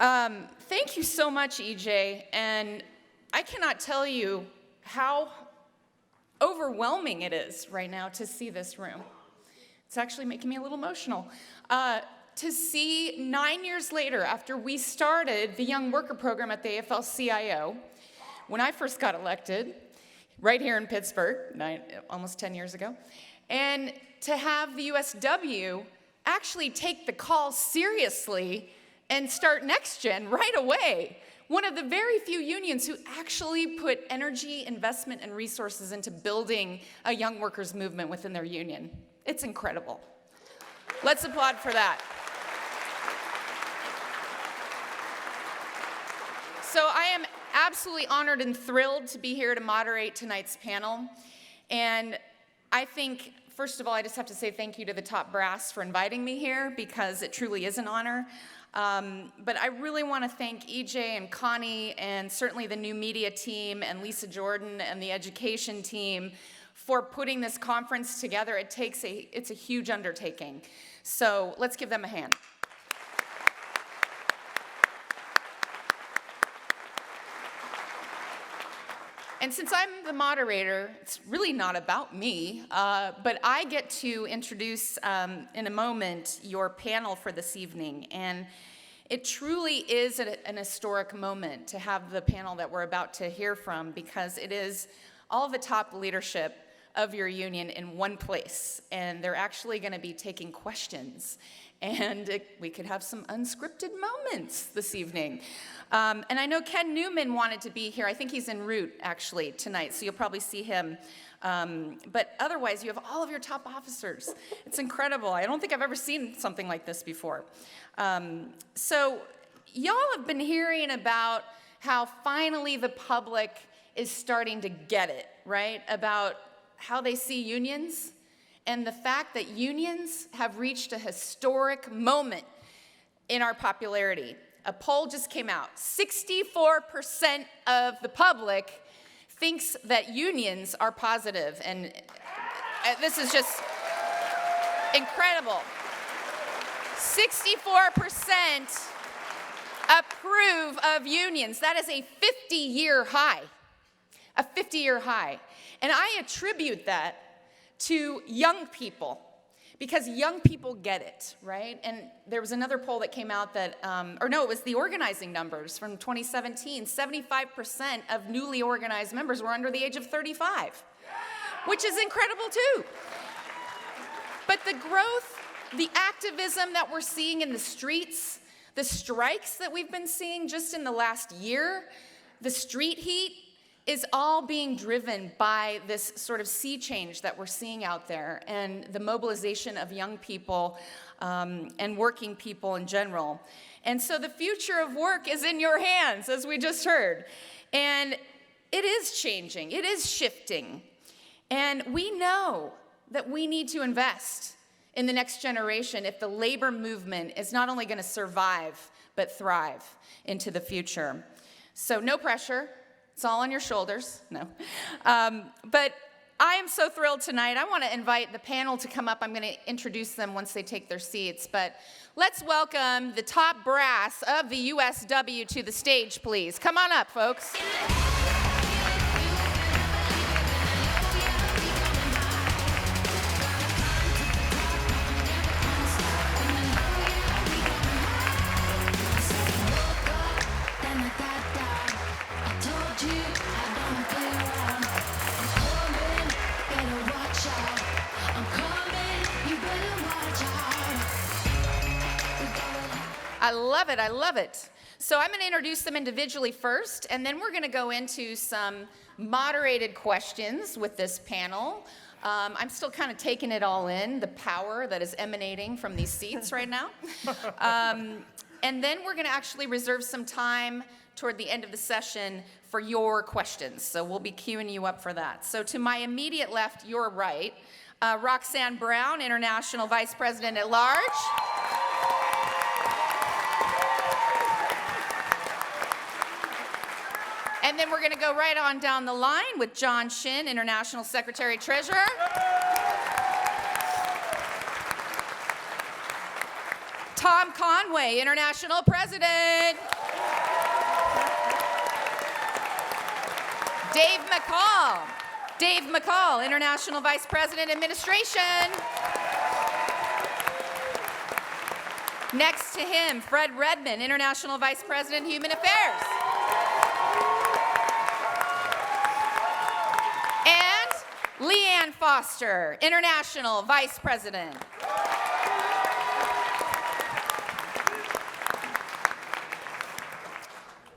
Thank you so much, EJ, and I cannot tell you how overwhelming it is right now to see this room. It's actually making me a little emotional. To see 9 years later, after we started the Young Worker Program at the AFL-CIO, when I first got elected, right here in Pittsburgh, almost 10 years ago, and to have the USW actually take the call seriously and start Next Gen right away. One of the very few unions who actually put energy, investment, and resources into building a young workers movement within their union. It's incredible. Let's applaud for that. So I am absolutely honored and thrilled to be here to moderate tonight's panel. And I think, first of all, I just have to say thank you to the top brass for inviting me here, because it truly is an honor. But I really want to thank EJ and Connie and certainly the new media team and Lisa Jordan and the education team for putting this conference together. It's a huge undertaking. So let's give them a hand. And since I'm the moderator, it's really not about me, but I get to introduce in a moment your panel for this evening. And it truly is an historic moment to have the panel that we're about to hear from, because it is all the top leadership of your union in one place. And they're actually going to be taking questions. And we could have some unscripted moments this evening. And I know Ken Newman wanted to be here. I think he's en route, actually, tonight, so you'll probably see him. But otherwise, you have all of your top officers. It's incredible. I don't think I've ever seen something like this before. So y'all have been hearing about how finally the public is starting to get it, right? About how they see unions and the fact that unions have reached a historic moment in our popularity. A poll just came out. 64% of the public thinks that unions are positive, and this is just incredible. 64% approve of unions. That is a 50-year high, a 50-year high. And I attribute that to young people, because young people get it, right? And there was another poll that came out that, it was the organizing numbers from 2017. 75% of newly organized members were under the age of 35, which is incredible too. But the growth, the activism that we're seeing in the streets, the strikes that we've been seeing just in the last year, the street heat, is all being driven by this sort of sea change that we're seeing out there, and the mobilization of young people and working people in general. And so the future of work is in your hands, as we just heard. And it is changing, it is shifting. And we know that we need to invest in the next generation if the labor movement is not only going to survive, but thrive into the future. So no pressure. It's all on your shoulders. No. But I am so thrilled tonight. I want to invite the panel to come up. I'm going to introduce them once they take their seats. But let's welcome the top brass of the USW to the stage, please. Come on up, folks. I love it, I love it. So I'm gonna introduce them individually first, and then we're gonna go into some moderated questions with this panel. I'm still kind of taking it all in, the power that is emanating from these seats right now. And then we're gonna actually reserve some time toward the end of the session for your questions. So we'll be queuing you up for that. So to my immediate left, your right, Roxanne Brown, International Vice President at Large. And then we're going to go right on down the line with John Shin, International Secretary Treasurer. Tom Conway, International President. Dave McCall, International Vice President, Administration. Next to him, Fred Redmond, International Vice President, Human Affairs. And Leanne Foster, International Vice President.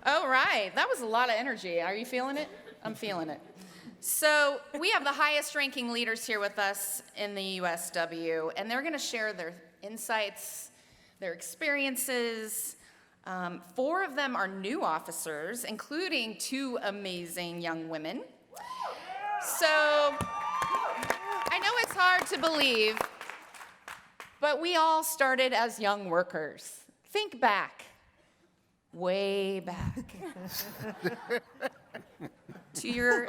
All right, that was a lot of energy. Are you feeling it? I'm feeling it. So we have the highest ranking leaders here with us in the USW, and they're gonna share their insights, their experiences. 4 of them are new officers, including 2 amazing young women. So I know it's hard to believe, but we all started as young workers. Think back, way back, to your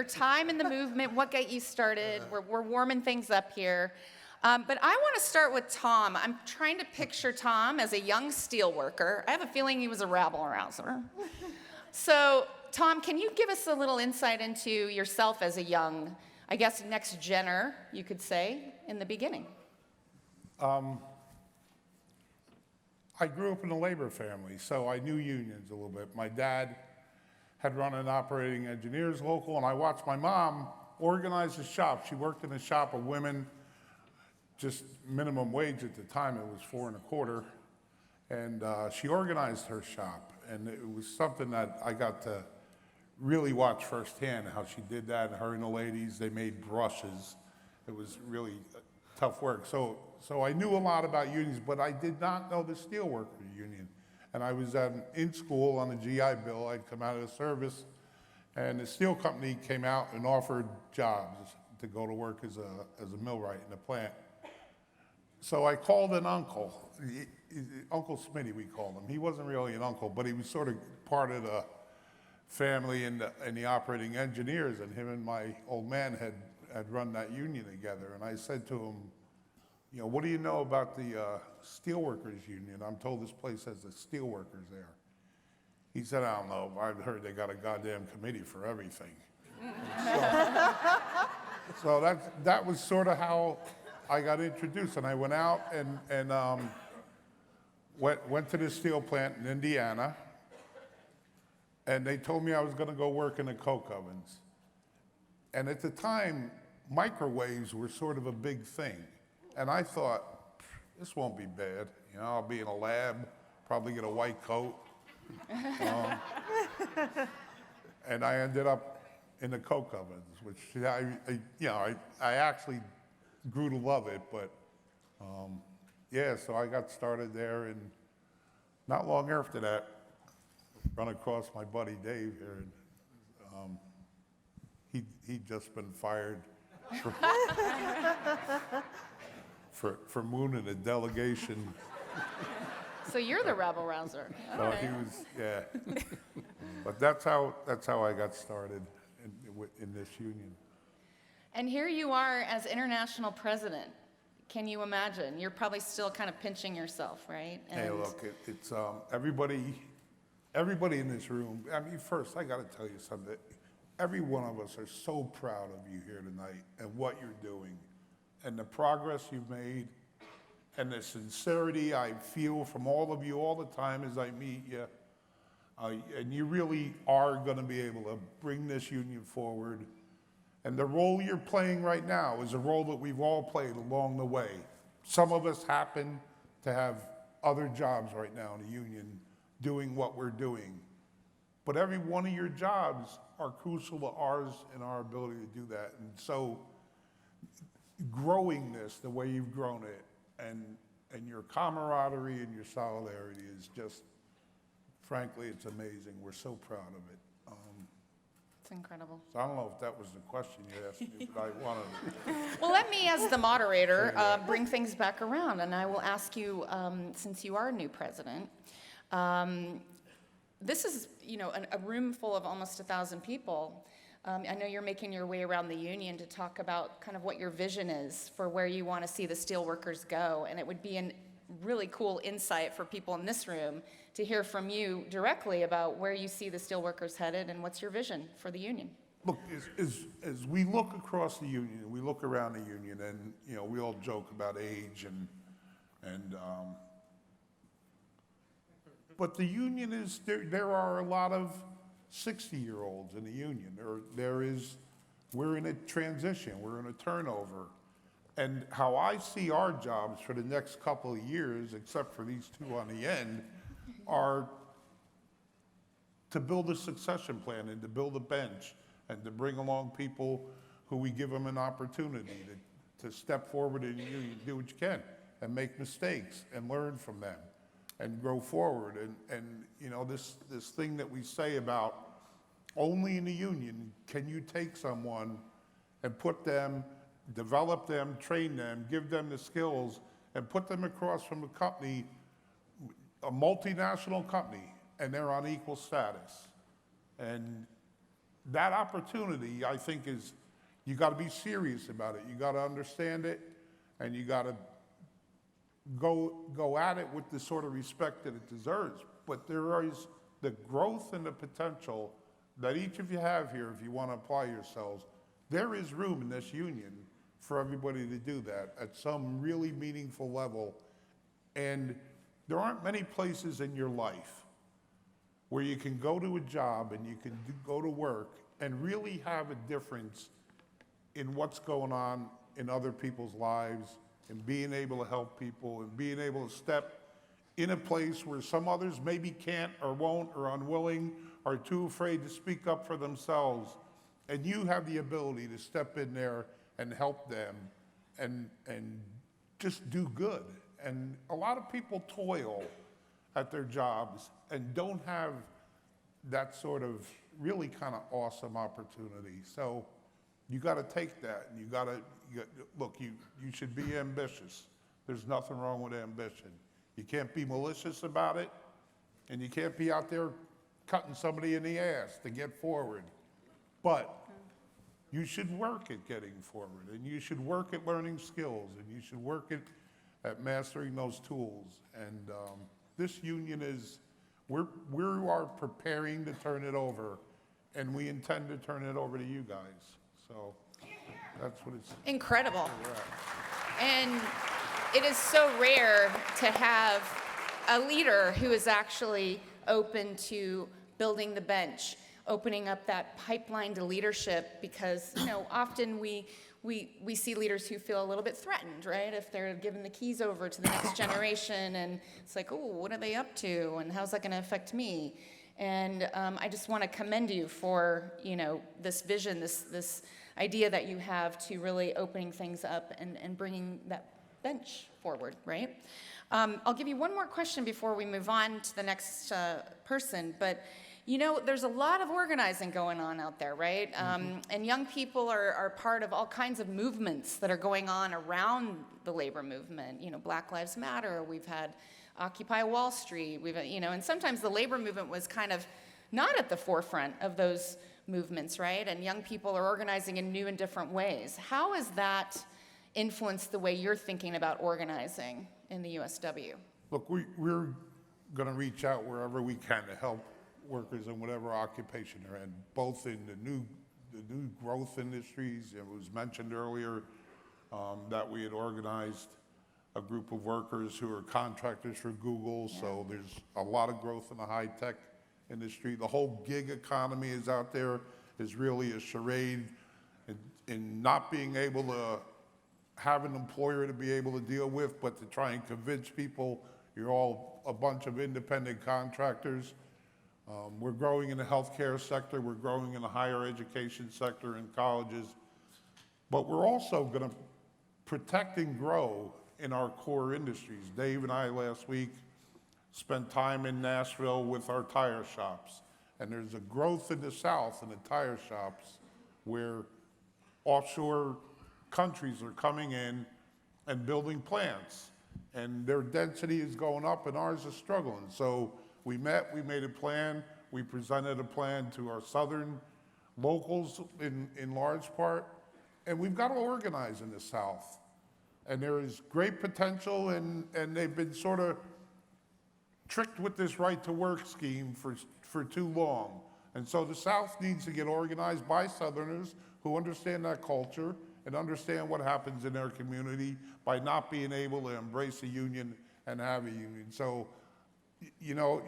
time in the movement, what got you started. We're warming things up here. But I want to start with Tom. I'm trying to picture Tom as a young steelworker. I have a feeling he was a rabble-rouser. So, Tom, can you give us a little insight into yourself as a young, I guess, next-genner, you could say, in the beginning? I grew up in a labor family, so I knew unions a little bit. My dad had run an operating engineers local, and I watched my mom organize a shop. She worked in a shop of women, just minimum wage at the time, it was $4.25, and she organized her shop, and it was something that I got to really watch firsthand, how she did that. Her and the ladies, they made brushes. It was really tough work. So I knew a lot about unions, but I did not know the Steelworkers Union. And I was in school on the GI Bill. I'd come out of the service, and the steel company came out and offered jobs to go to work as a millwright in the plant. So I called an uncle, Uncle Smitty we called him. He wasn't really an uncle, but he was sort of part of the family in the operating engineers, and him and my old man had run that union together. And I said to him, you know, what do you know about the Steelworkers Union? I'm told this place has the Steelworkers there. He said, I don't know, I've heard they got a goddamn committee for everything. So that was sort of how I got introduced, and I went out and went to the steel plant in Indiana, and they told me I was gonna go work in the coke ovens. And at the time, microwaves were sort of a big thing. And I thought, this won't be bad. You know, I'll be in a lab, probably get a white coat. And I ended up in the coke ovens, which I actually grew to love it, but yeah, so I got started there, and not long after that, run across my buddy Dave here, and he'd just been fired for mooning a delegation. So you're the rabble-rouser. So All right. he was, yeah. But that's how I got started in this union. And here you are as international president. Can you imagine? You're probably still kind of pinching yourself, right? And hey, look, it's everybody in this room. I mean, first, I got to tell you something. Every one of us are so proud of you here tonight and what you're doing and the progress you've made and the sincerity I feel from all of you all the time as I meet you. And you really are going to be able to bring this union forward. And the role you're playing right now is a role that we've all played along the way. Some of us happen to have other jobs right now in the union doing what we're doing. But every one of your jobs are crucial to ours and our ability to do that. And so growing this the way you've grown it and your camaraderie and your solidarity is just, frankly, it's amazing. We're so proud of it. it's incredible. So I don't know if that was the question you asked me, but I wanted to. Well, let me, as the moderator, bring things back around, and I will ask you, since you are a new president, this is, a room full of almost 1,000 people. I know you're making your way around the union to talk about kind of what your vision is for where you want to see the steelworkers go, and it would be really cool insight for people in this room to hear from you directly about where you see the steelworkers headed and what's your vision for the union. Look, as we look across the union, we look around the union, and we all joke about age but the union is there are a lot of 60-year-olds in the union. We're in a transition, we're in a turnover. And how I see our jobs for the next couple of years, except for these two on the end, are to build a succession plan and to build a bench and to bring along people who we give them an opportunity to step forward in the union, do what you can, and make mistakes and learn from them and grow forward. And this thing that we say about only in the union can you take someone and put them, develop them, train them, give them the skills, and put them across from a company, a multinational company, and they're on equal status. And that opportunity, I think, is, you got to be serious about it. You got to understand it, and you got to go at it with the sort of respect that it deserves. But there is the growth and the potential that each of you have here, if you want to apply yourselves. There is room in this union for everybody to do that at some really meaningful level. And there aren't many places in your life where you can go to a job and you can go to work and really have a difference in what's going on in other people's lives, and being able to help people, and being able to step in a place where some others maybe can't or won't or unwilling or too afraid to speak up for themselves. And you have the ability to step in there and help them and just do good. And a lot of people toil at their jobs and don't have that sort of really kind of awesome opportunity. So you got to take that, and look, you should be ambitious. There's nothing wrong with ambition. You can't be malicious about it, and you can't be out there cutting somebody in the ass to get forward. But you should work at getting forward, and you should work at learning skills, and you should work at mastering those tools. And this union we are preparing to turn it over, and we intend to turn it over to you guys. So that's what it's incredible. And it is so rare to have a leader who is actually open to building the bench, opening up that pipeline to leadership, because often we see leaders who feel a little bit threatened, right? If they're given the keys over to the next generation, and it's like, oh, what are they up to, and how's that going to affect me? And I just want to commend you for this vision, this idea that you have to really opening things up and bringing that bench forward, right? I'll give you one more question before we move on to the next person, but there's a lot of organizing going on out there, right? And young people are part of all kinds of movements that are going on around the labor movement. Black Lives Matter, we've had Occupy Wall Street, and sometimes the labor movement was kind of not at the forefront of those movements, right? And young people are organizing in new and different ways. How has that influenced the way you're thinking about organizing in the USW? Look, we're going to reach out wherever we can to help workers in whatever occupation they're in, both in the new growth industries. It was mentioned earlier that we had organized a group of workers who are contractors for Google, so there's a lot of growth in the high-tech industry. The whole gig economy is out there, is really a charade in not being able to have an employer to be able to deal with, but to try and convince people you're all a bunch of independent contractors. We're growing in the healthcare sector, we're growing in the higher education sector in colleges, but we're also going to protect and grow in our core industries. Dave and I last week spent time in Nashville with our tire shops, and there's a growth in the South in the tire shops where offshore countries are coming in and building plants, and their density is going up and ours is struggling. So we met, we made a plan, we presented a plan to our southern locals in large part, and we've got to organize in the South. And there is great potential, and they've been sort of tricked with this right to work scheme for too long. And so the South needs to get organized by Southerners who understand that culture and understand what happens in their community by not being able to embrace a union and have a union. So, you know,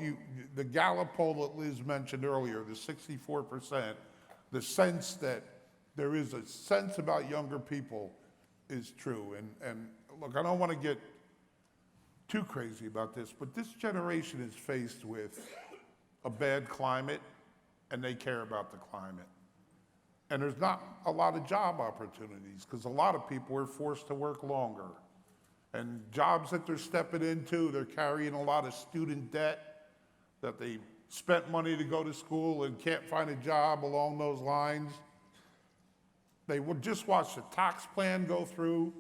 the Gallup poll that Liz mentioned earlier, the 64%, the sense that there is a sense about younger people is true. And look, I don't want to get too crazy about this, but this generation is faced with a bad climate, and they care about the climate. And there's not a lot of job opportunities because a lot of people are forced to work longer. And jobs that they're stepping into, they're carrying a lot of student debt that they spent money to go to school and can't find a job along those lines. They would just watch the tax plan go through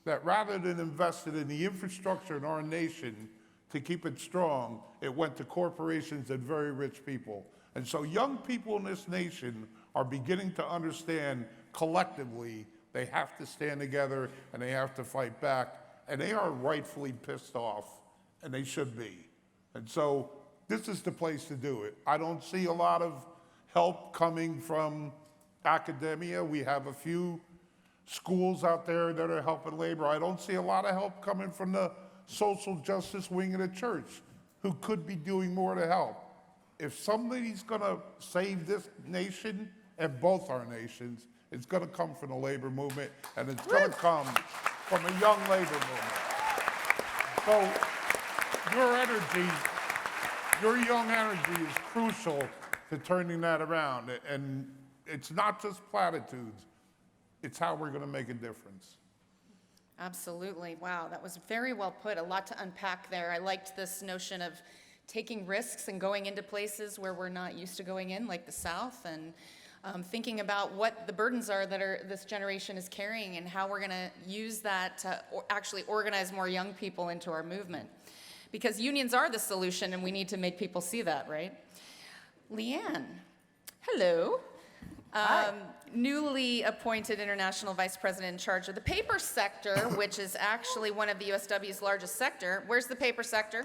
that rather than invested in the infrastructure in our nation to keep it strong, it went to corporations and very rich people. And so young people in this nation are beginning to understand collectively they have to stand together and they have to fight back, and they are rightfully pissed off, and they should be. And so this is the place to do it. I don't see a lot of help coming from academia. We have a few schools out there that are helping labor. I don't see a lot of help coming from the social justice wing of the church, who could be doing more to help. If somebody's gonna save this nation and both our nations, it's gonna come from the labor movement, and it's gonna come from a young labor movement. So your young energy is crucial to turning that around. And it's not just platitudes, it's how we're gonna make a difference. Absolutely. Wow, that was very well put. A lot to unpack there. I liked this notion of taking risks and going into places where we're not used to going in, like the South, and thinking about what the burdens are that this generation is carrying and how we're going to use that to actually organize more young people into our movement. Because unions are the solution, and we need to make people see that, right? Leanne, hello. Newly appointed International Vice President in charge of the paper sector, which is actually one of the USW's largest sector. Where's the paper sector?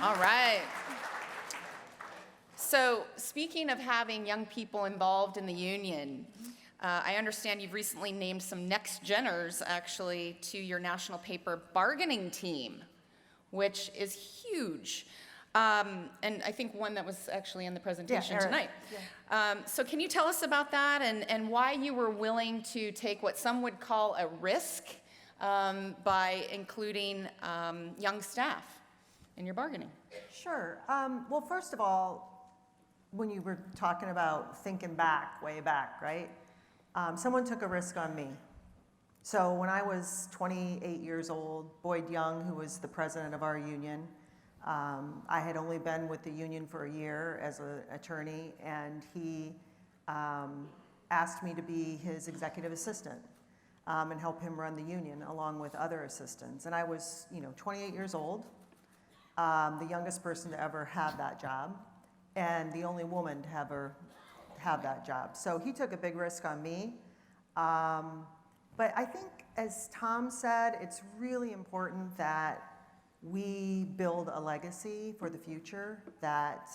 All right. So speaking of having young people involved in the union, I understand you've recently named some next geners actually to your national paper bargaining team, which is huge. And I think one that was actually in the presentation tonight. Yeah. So can you tell us about that and why you were willing to take what some would call a risk by including young staff in your bargaining? Sure. Well, first of all, when you were talking about thinking back, way back, right? Someone took a risk on me. So when I was 28 years old, Boyd Young, who was the president of our union, I had only been with the union for a year as an attorney, and he asked me to be his executive assistant and help him run the union along with other assistants. And I was, 28 years old, the youngest person to ever have that job, and the only woman to ever have that job. So he took a big risk on me. But I think, as Tom said, it's really important that we build a legacy for the future that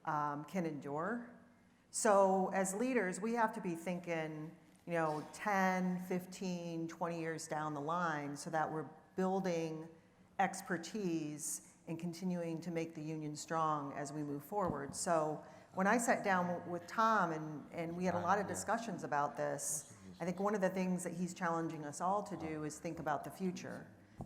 can endure. So as leaders, we have to be thinking, 10, 15, 20 years down the line so that we're building expertise and continuing to make the union strong as we move forward. So when I sat down with Tom and we had a lot of discussions about this, I think one of the things that he's challenging us all to do is think about the future.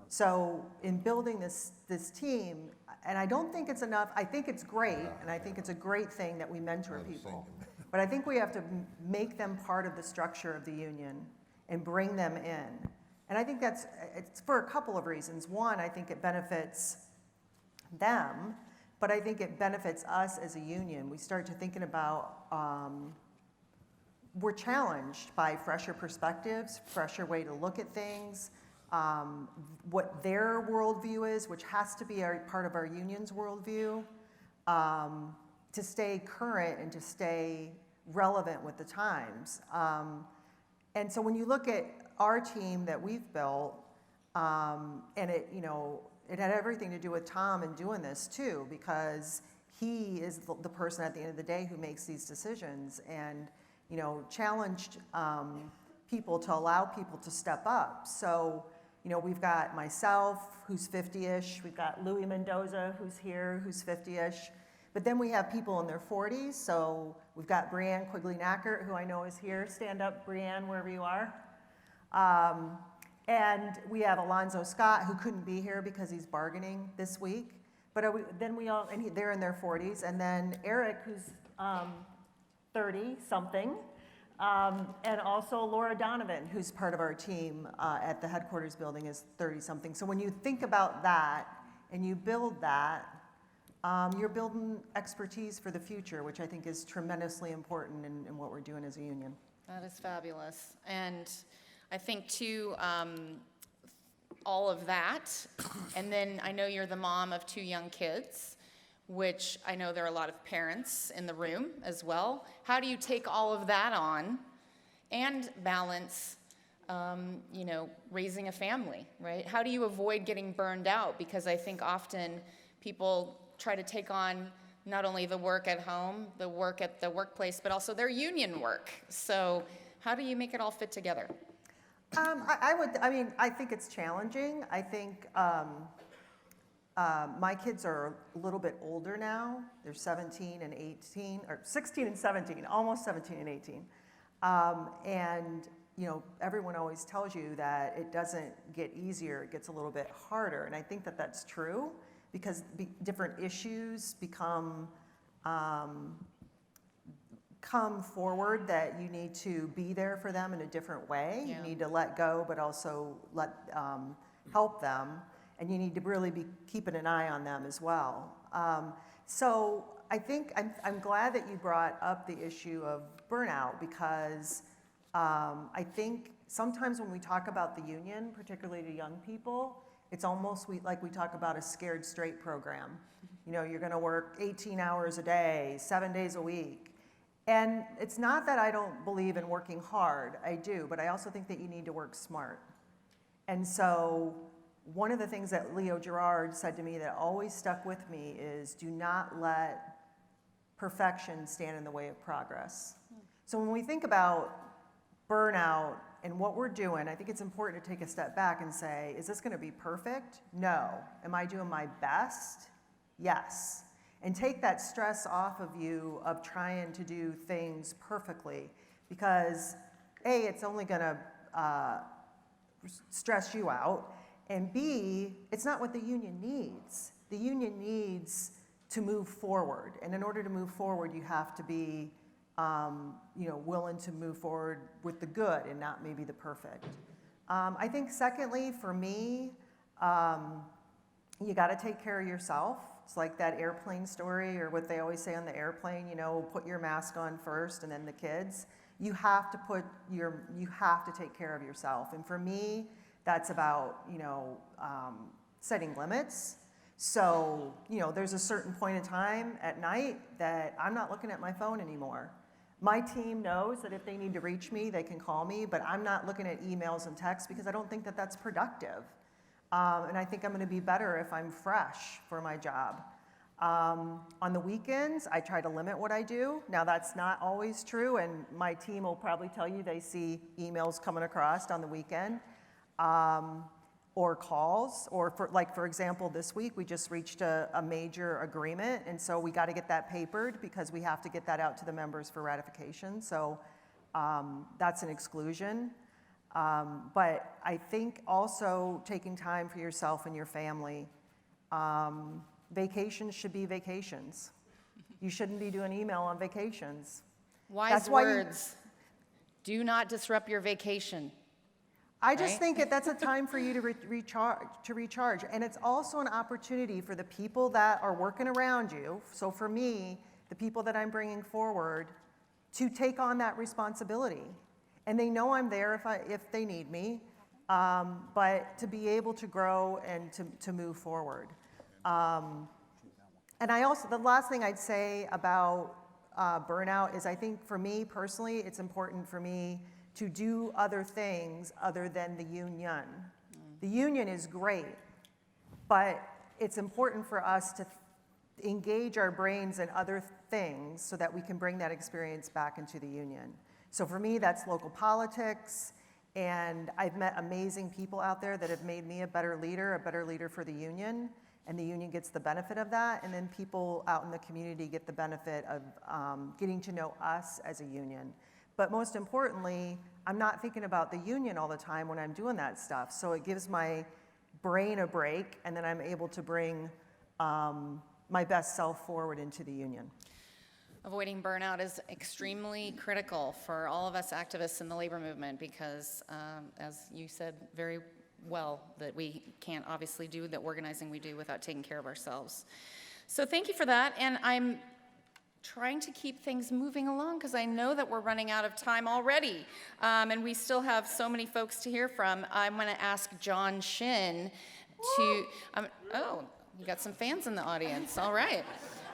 So in building this team, and I don't think it's enough, I think it's great, and I think it's a great thing that we mentor people, but I think we have to make them part of the structure of the union and bring them in. And I think it's for a couple of reasons. One, I think it benefits them, but I think it benefits us as a union. We start to thinking about, we're challenged by fresher perspectives, fresher way to look at things, what their worldview is, which has to be part of our union's worldview, to stay current and to stay relevant with the times. And so when you look at our team that we've built, and it, it had everything to do with Tom in doing this too, because he is the person at the end of the day who makes these decisions and, challenged people to allow people to step up. So, we've got myself, who's 50-ish. We've got Louis Mendoza, who's here, who's 50-ish. But then we have people in their 40s. So we've got Brianne Quigley-Nackert, who I know is here. Stand up, Brianne, wherever you are. And we have Alonzo Scott, who couldn't be here because he's bargaining this week. But they're in their 40s. And then Eric, who's 30-something. And also Laura Donovan, who's part of our team at the headquarters building, is 30-something. So when you think about that and you build that, you're building expertise for the future, which I think is tremendously important in what we're doing as a union. That is fabulous. And I think, too, all of that, and then I know you're the mom of 2 young kids, which I know there are a lot of parents in the room as well. How do you take all of that on and balance, raising a family, right? How do you avoid getting burned out? Because I think often people try to take on not only the work at home, the work at the workplace, but also their union work. So how do you make it all fit together? I think it's challenging. I think my kids are a little bit older now. They're 17 and 18, or 16 and 17, almost 17 and 18. And everyone always tells you that it doesn't get easier, it gets a little bit harder. And I think that that's true because different issues come forward that you need to be there for them in a different way. Yeah. You need to let go, but also help them. And you need to really be keeping an eye on them as well. So I think I'm glad that you brought up the issue of burnout because I think sometimes when we talk about the union, particularly to young people, it's almost like we talk about a scared straight program. You're going to work 18 hours a day, 7 days a week. And it's not that I don't believe in working hard, I do, but I also think that you need to work smart. And so one of the things that Leo Gerard said to me that always stuck with me is do not let perfection stand in the way of progress. So when we think about burnout and what we're doing, I think it's important to take a step back and say, is this going to be perfect? No. Am I doing my best? Yes. And take that stress off of you of trying to do things perfectly because A, it's only going to stress you out, and B, it's not what the union needs. The union needs to move forward, and in order to move forward, you have to be willing to move forward with the good and not maybe the perfect. I think secondly, for me, you got to take care of yourself. It's like that airplane story or what they always say on the airplane, put your mask on first and then the kids. You have to take care of yourself. And for me, that's about, setting limits. So, there's a certain point in time at night that I'm not looking at my phone anymore. My team knows that if they need to reach me, they can call me, but I'm not looking at emails and texts because I don't think that that's productive. And I think I'm going to be better if I'm fresh for my job. On the weekends, I try to limit what I do. Now, that's not always true, and my team will probably tell you they see emails coming across on the weekend. Or calls, or for example, this week we just reached a major agreement, and so we got to get that papered because we have to get that out to the members for ratification. So that's an exclusion. But I think also taking time for yourself and your family. Vacations should be vacations. You shouldn't be doing email on vacations. Wise words. Do not disrupt your vacation. I just think that's a time for you to recharge. And it's also an opportunity for the people that are working around you. So for me, the people that I'm bringing forward to take on that responsibility. And they know I'm there if they need me, but to be able to grow and to move forward. And the last thing I'd say about burnout is I think for me personally, it's important for me to do other things other than the union. The union is great, but it's important for us to engage our brains in other things so that we can bring that experience back into the union. So for me, that's local politics, and I've met amazing people out there that have made me a better leader for the union, and the union gets the benefit of that, and then people out in the community get the benefit of getting to know us as a union. But most importantly, I'm not thinking about the union all the time when I'm doing that stuff, so it gives my brain a break, and then I'm able to bring my best self forward into the union. Avoiding burnout is extremely critical for all of us activists in the labor movement because, as you said very well, that we can't obviously do the organizing we do without taking care of ourselves. So thank you for that, and I'm trying to keep things moving along because I know that we're running out of time already, and we still have so many folks to hear from. I'm going to ask John Shin to, oh, you got some fans in the audience, all right.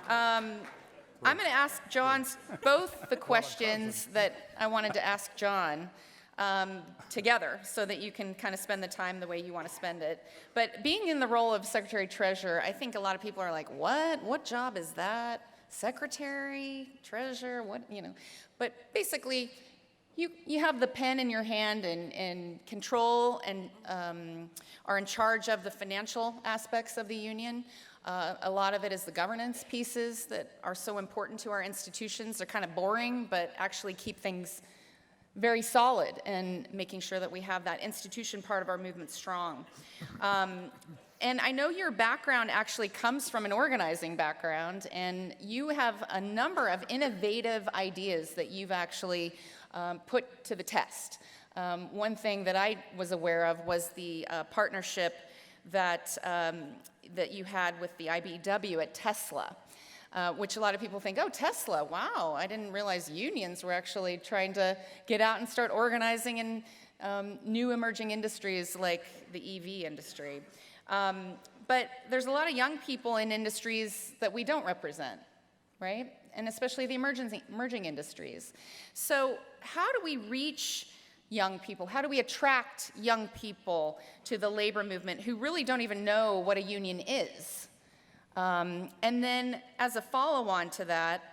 I'm going to ask John both the questions that I wanted to ask John together so that you can kind of spend the time the way you want to spend it. But being in the role of Secretary-Treasurer, I think a lot of people are like, what? What job is that? Secretary, treasurer, what, you know. But basically, you have the pen in your hand and control and are in charge of the financial aspects of the union. A lot of it is the governance pieces that are so important to our institutions. They're kind of boring, but actually keep things very solid and making sure that we have that institution part of our movement strong. And I know your background actually comes from an organizing background, and you have a number of innovative ideas that you've actually put to the test. One thing that I was aware of was the partnership that you had with the IBEW at Tesla, which a lot of people think, oh, Tesla, wow, I didn't realize unions were actually trying to get out and start organizing in new emerging industries like the EV industry. But there's a lot of young people in industries that we don't represent, right? And especially the emerging industries. So how do we reach young people? How do we attract young people to the labor movement who really don't even know what a union is? And then as a follow-on to that,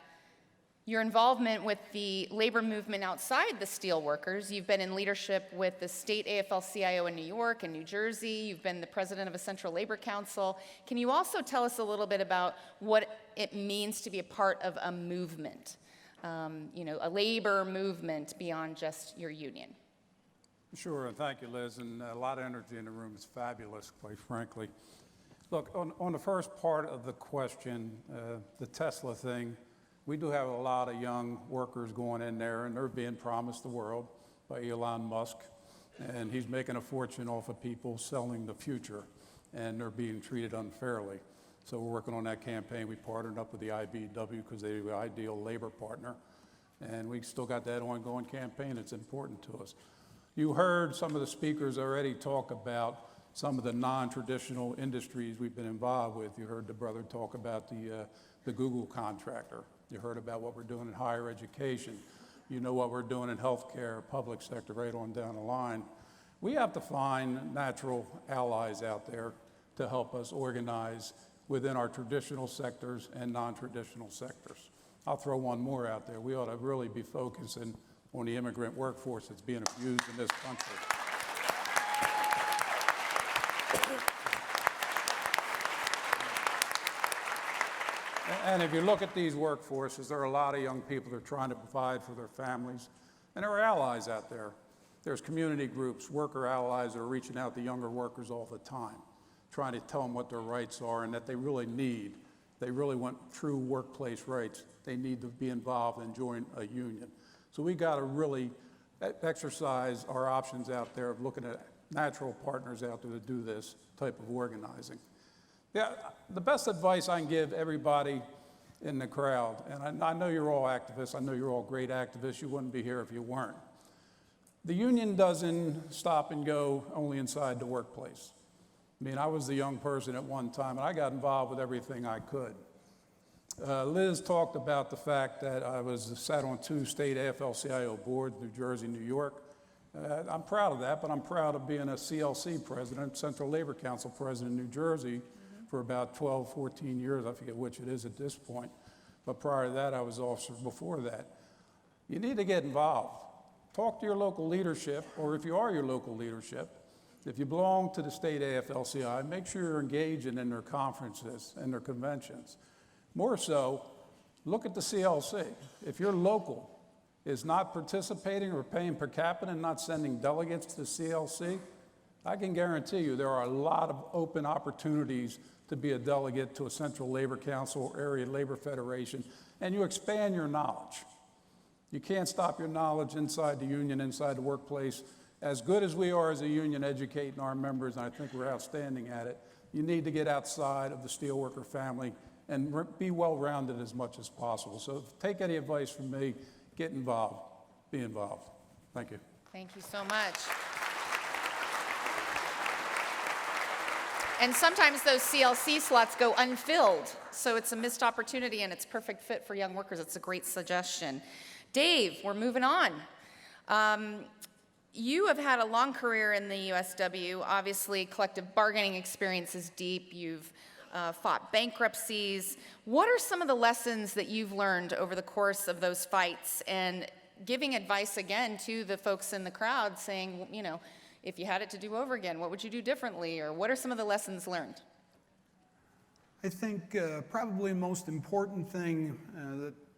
your involvement with the labor movement outside the steelworkers. You've been in leadership with the state AFL-CIO in New York and New Jersey. You've been the president of a Central Labor Council. Can you also tell us a little bit about what it means to be a part of a movement, a labor movement beyond just your union? Sure, and thank you, Liz, and a lot of energy in the room. It's fabulous, quite frankly. Look, on the first part of the question, the Tesla thing, we do have a lot of young workers going in there, and they're being promised the world by Elon Musk, and he's making a fortune off of people selling the future, and they're being treated unfairly. So we're working on that campaign. We partnered up with the IBEW because they're the ideal labor partner, and we still got that ongoing campaign. It's important to us. You heard some of the speakers already talk about some of the non-traditional industries we've been involved with. You heard the brother talk about the Google contractor. You heard about what we're doing in higher education. You know what we're doing in healthcare, public sector, right on down the line. We have to find natural allies out there to help us organize within our traditional sectors and non-traditional sectors. I'll throw one more out there. We ought to really be focusing on the immigrant workforce that's being abused in this country. And if you look at these workforces, there are a lot of young people that are trying to provide for their families, and there are allies out there. There's community groups, worker allies that are reaching out to younger workers all the time, trying to tell them what their rights are and that they really need. They really want true workplace rights. They need to be involved and join a union. So we got to really exercise our options out there of looking at natural partners out there to do this type of organizing. Yeah, the best advice I can give everybody in the crowd, and I know you're all activists, I know you're all great activists, you wouldn't be here if you weren't. The union doesn't stop and go only inside the workplace. I mean, I was the young person at one time, and I got involved with everything I could. Liz talked about the fact that I sat on 2 state AFL-CIO boards, New Jersey, New York. I'm proud of that, but I'm proud of being a CLC president, Central Labor Council president in New Jersey for about 12, 14 years. I forget which it is at this point. But prior to that, I was officer before that. You need to get involved. Talk to your local leadership, or if you are your local leadership, if you belong to the state AFL-CIO, make sure you're engaging in their conferences and their conventions. More so, look at the CLC. If your local is not participating or paying per capita and not sending delegates to the CLC, I can guarantee you there are a lot of open opportunities to be a delegate to a Central Labor Council or Area Labor Federation, and you expand your knowledge. You can't stop your knowledge inside the union, inside the workplace. As good as we are as a union educating our members, and I think we're outstanding at it, you need to get outside of the steelworker family and be well-rounded as much as possible. So take any advice from me, get involved, be involved. Thank you. Thank you so much. And sometimes those CLC slots go unfilled, so it's a missed opportunity and it's perfect fit for young workers. It's a great suggestion. Dave, we're moving on. You have had a long career in the USW. Obviously, collective bargaining experience is deep. You've fought bankruptcies. What are some of the lessons that you've learned over the course of those fights, and giving advice again to the folks in the crowd saying, you know, if you had it to do over again, what would you do differently, or what are some of the lessons learned? I think probably the most important thing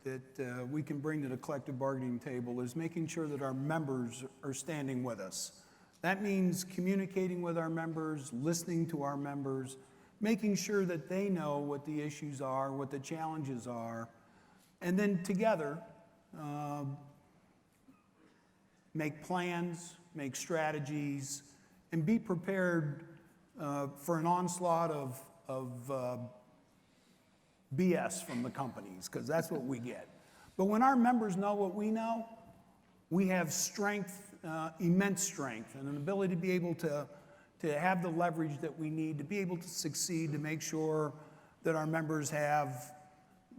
that we can bring to the collective bargaining table is making sure that our members are standing with us. That means communicating with our members, listening to our members, making sure that they know what the issues are, what the challenges are, and then together make plans, make strategies, and be prepared for an onslaught of BS from the companies, because that's what we get. But when our members know what we know, we have strength, immense strength, and an ability to be able to have the leverage that we need to be able to succeed, to make sure that our members have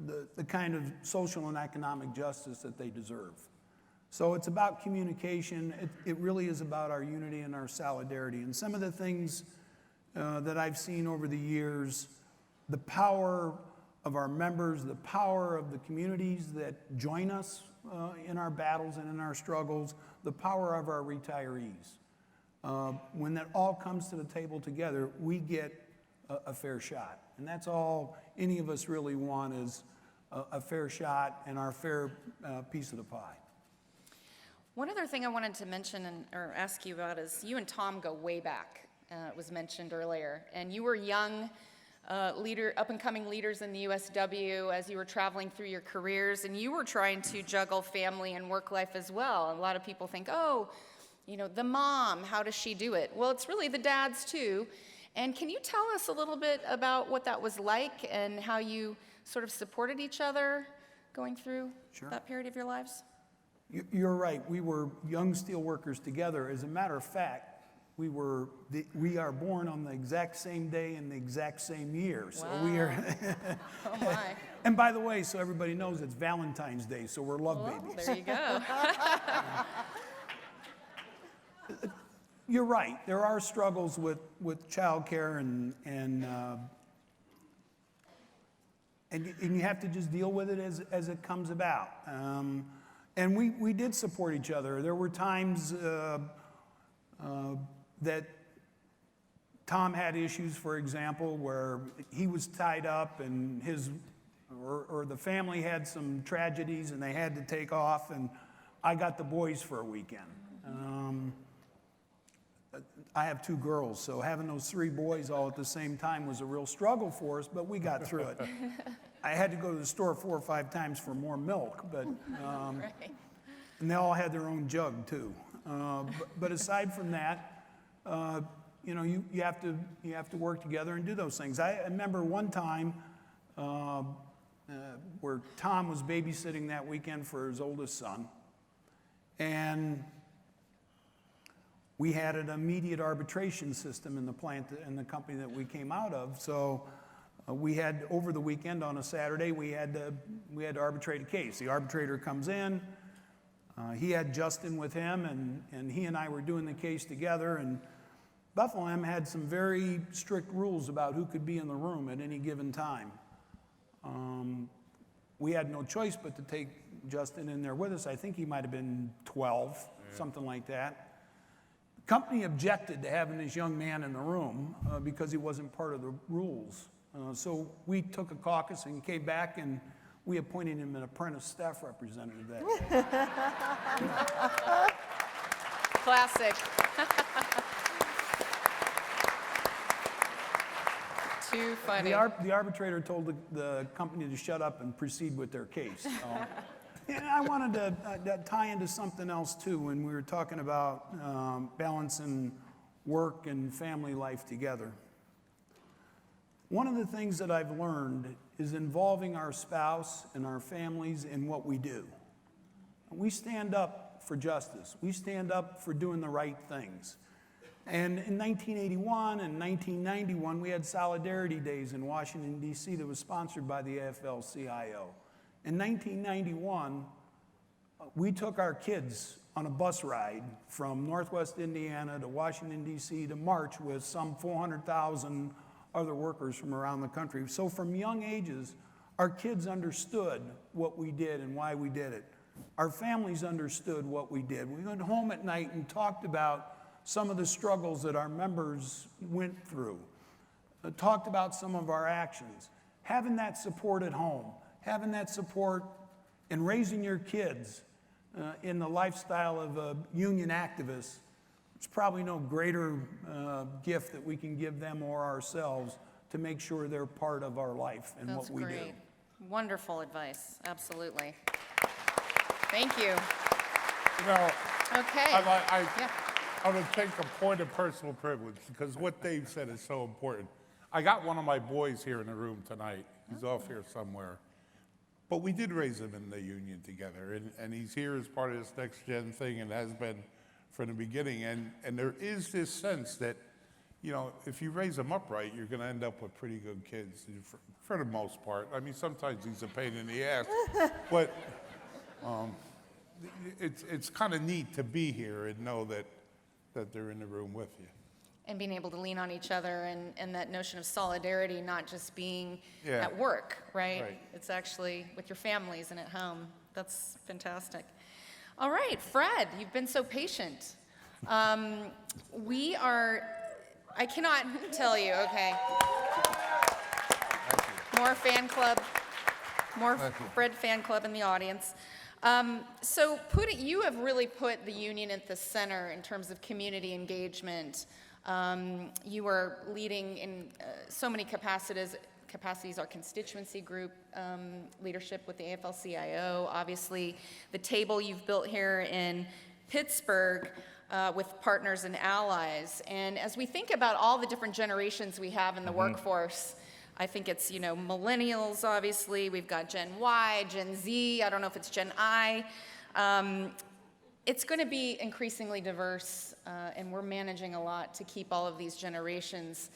the kind of social and economic justice that they deserve. So it's about communication. It really is about our unity and our solidarity. And some of the things that I've seen over the years, the power of our members, the power of the communities that join us in our battles and in our struggles, the power of our retirees. When that all comes to the table together, we get a fair shot. And that's all any of us really want, is a fair shot and our fair piece of the pie. One other thing I wanted to mention or ask you about is you and Tom go way back. It was mentioned earlier. And you were young up-and-coming leaders in the USW as you were traveling through your careers, and you were trying to juggle family and work life as well. A lot of people think, oh, you know, the mom, how does she do it? Well, it's really the dads too. And can you tell us a little bit about what that was like and how you sort of supported each other going through that period of your lives? You're right. We were young steelworkers together. As a matter of fact, we are born on the exact same day in the exact same year. So we are. Oh my! And by the way, so everybody knows, it's Valentine's Day, so we're love babies. There you go. You're right. There are struggles with childcare and you have to just deal with it as it comes about. And we did support each other. There were times that Tom had issues, for example, where he was tied up and or the family had some tragedies and they had to take off, and I got the boys for a weekend. I have 2 girls, so having those 3 boys all at the same time was a real struggle for us, but we got through it. I had to go to the store 4 or 5 times for more milk, but and they all had their own jug too. But aside from that, you know, you have to work together and do those things. I remember one time where Tom was babysitting that weekend for his oldest son, and we had an immediate arbitration system in the plant in the company that we came out of. So we had, over the weekend on a Saturday, we had to arbitrate a case. The arbitrator comes in. He had Justin with him, and he and I were doing the case together, and Bethlehem had some very strict rules about who could be in the room at any given time. We had no choice but to take Justin in there with us. I think he might have been 12, something like that. The company objected to having this young man in the room because he wasn't part of the rules. So we took a caucus and came back, and we appointed him an apprentice staff representative that day. Classic. Too funny. The arbitrator told the company to shut up and proceed with their case. So. And I wanted to tie into something else too when we were talking about balancing work and family life together. One of the things that I've learned is involving our spouse and our families in what we do. We stand up for justice. We stand up for doing the right things. And in 1981 and 1991, we had Solidarity Days in Washington, D.C. that was sponsored by the AFL-CIO. In 1991, we took our kids on a bus ride from Northwest Indiana to Washington, D.C. to march with some 400,000 other workers from around the country. So from young ages, our kids understood what we did and why we did it. Our families understood what we did. We went home at night and talked about some of the struggles that our members went through, talked about some of our actions. Having that support at home, having that support in raising your kids in the lifestyle of a union activist, it's probably no greater gift that we can give them or ourselves to make sure they're part of our life and what we do. That's great. Wonderful advice. Absolutely. Thank you. You know, Okay. yeah. I'm going to take a point of personal privilege because what Dave said is so important. I got one of my boys here in the room tonight. He's off here somewhere. But we did raise him in the union together, and he's here as part of this Next Gen thing and has been from the beginning. And there is this sense that, you know, if you raise them upright, you're going to end up with pretty good kids for the most part. I mean, sometimes he's a pain in the ass, but it's kind of neat to be here and know that they're in the room with you. And being able to lean on each other and that notion of solidarity, not just being Yeah. at work, right? Right. It's actually with your families and at home. That's fantastic. All right, Fred, you've been so patient. I cannot tell you, okay. More fan club, more Fred fan club in the audience. So you have really put the union at the center in terms of community engagement. You are leading in so many capacities, our constituency group leadership with the AFL-CIO, obviously the table you've built here in Pittsburgh with partners and allies. And as we think about all the different generations we have in the workforce, I think it's, you know, millennials, obviously. We've got Gen Y, Gen Z. I don't know if it's Gen I. It's going to be increasingly diverse, and we're managing a lot to keep all of these generations,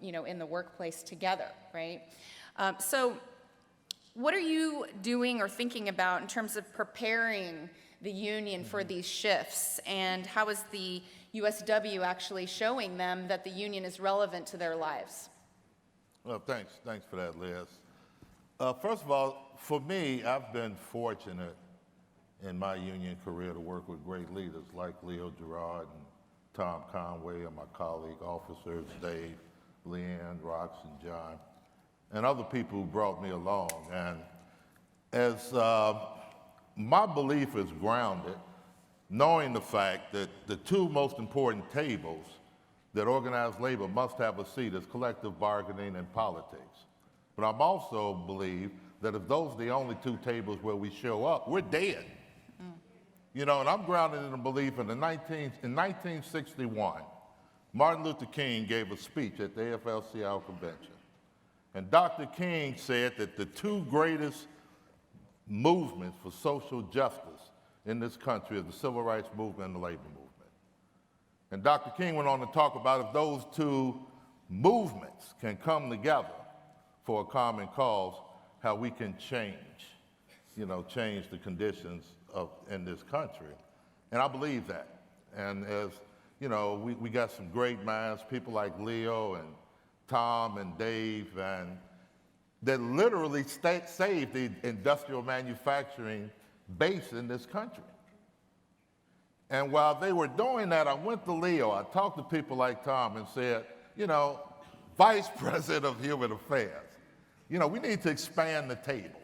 you know, in the workplace together, right? So what are you doing or thinking about in terms of preparing the union for these shifts? And how is the USW actually showing them that the union is relevant to their lives? Well, thanks for that, Liz. First of all, for me, I've been fortunate in my union career to work with great leaders like Leo Gerard and Tom Conway and my colleague officers, Dave, Leanne, Rox, and John, and other people who brought me along. And as my belief is grounded, knowing the fact that the two most important tables that organized labor must have a seat is collective bargaining and politics. But I'm also believe that if those are the only two tables where we show up, we're dead. You know, and I'm grounded in the belief in 1961, Martin Luther King gave a speech at the AFL-CIO convention. And Dr. King said that the two greatest movements for social justice in this country are the civil rights movement and the labor movement. And Dr. King went on to talk about if those two movements can come together for a common cause, how we can change the conditions in this country. And I believe that. And as you know, we got some great minds, people like Leo and Tom and Dave, and that literally saved the industrial manufacturing base in this country. And while they were doing that, I went to Leo. I talked to people like Tom and said, you know, Vice President of Human Affairs, you know, we need to expand the table.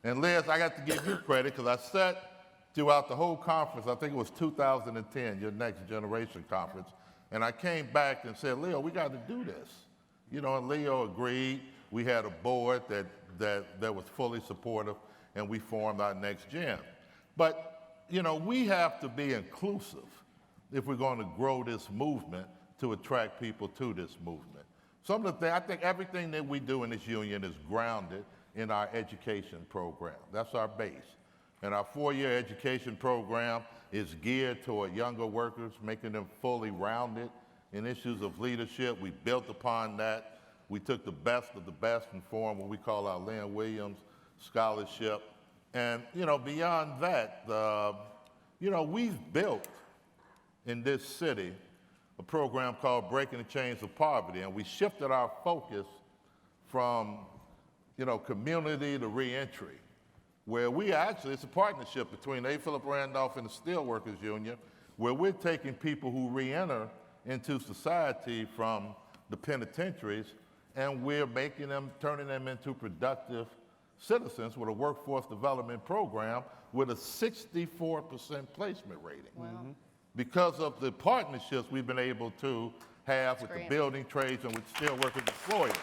And Liz, I got to give you credit because I sat throughout the whole conference. I think it was 2010, your Next Generation Conference. And I came back and said, Leo, we got to do this. You know, and Leo agreed. We had a board that was fully supportive, and we formed our Next Gen. But you know, we have to be inclusive if we're going to grow this movement to attract people to this movement. Some of the things, I think everything that we do in this union is grounded in our education program. That's our base. And our 4-year education program is geared toward younger workers, making them fully rounded in issues of leadership. We built upon that. We took the best of the best and formed what we call our Lynn Williams Scholarship. And, you know, beyond that, you know, we've built in this city a program called Breaking the Chains of Poverty, and we shifted our focus from, you know, community to reentry, where we actually, it's a partnership between A. Philip Randolph and the Steelworkers Union, where we're taking people who reenter into society from the penitentiaries, and we're making them, turning them into productive citizens with a workforce development program with a 64% placement rating. Wow. Because of the partnerships we've been able to have with the building trades and with steelworkers employers.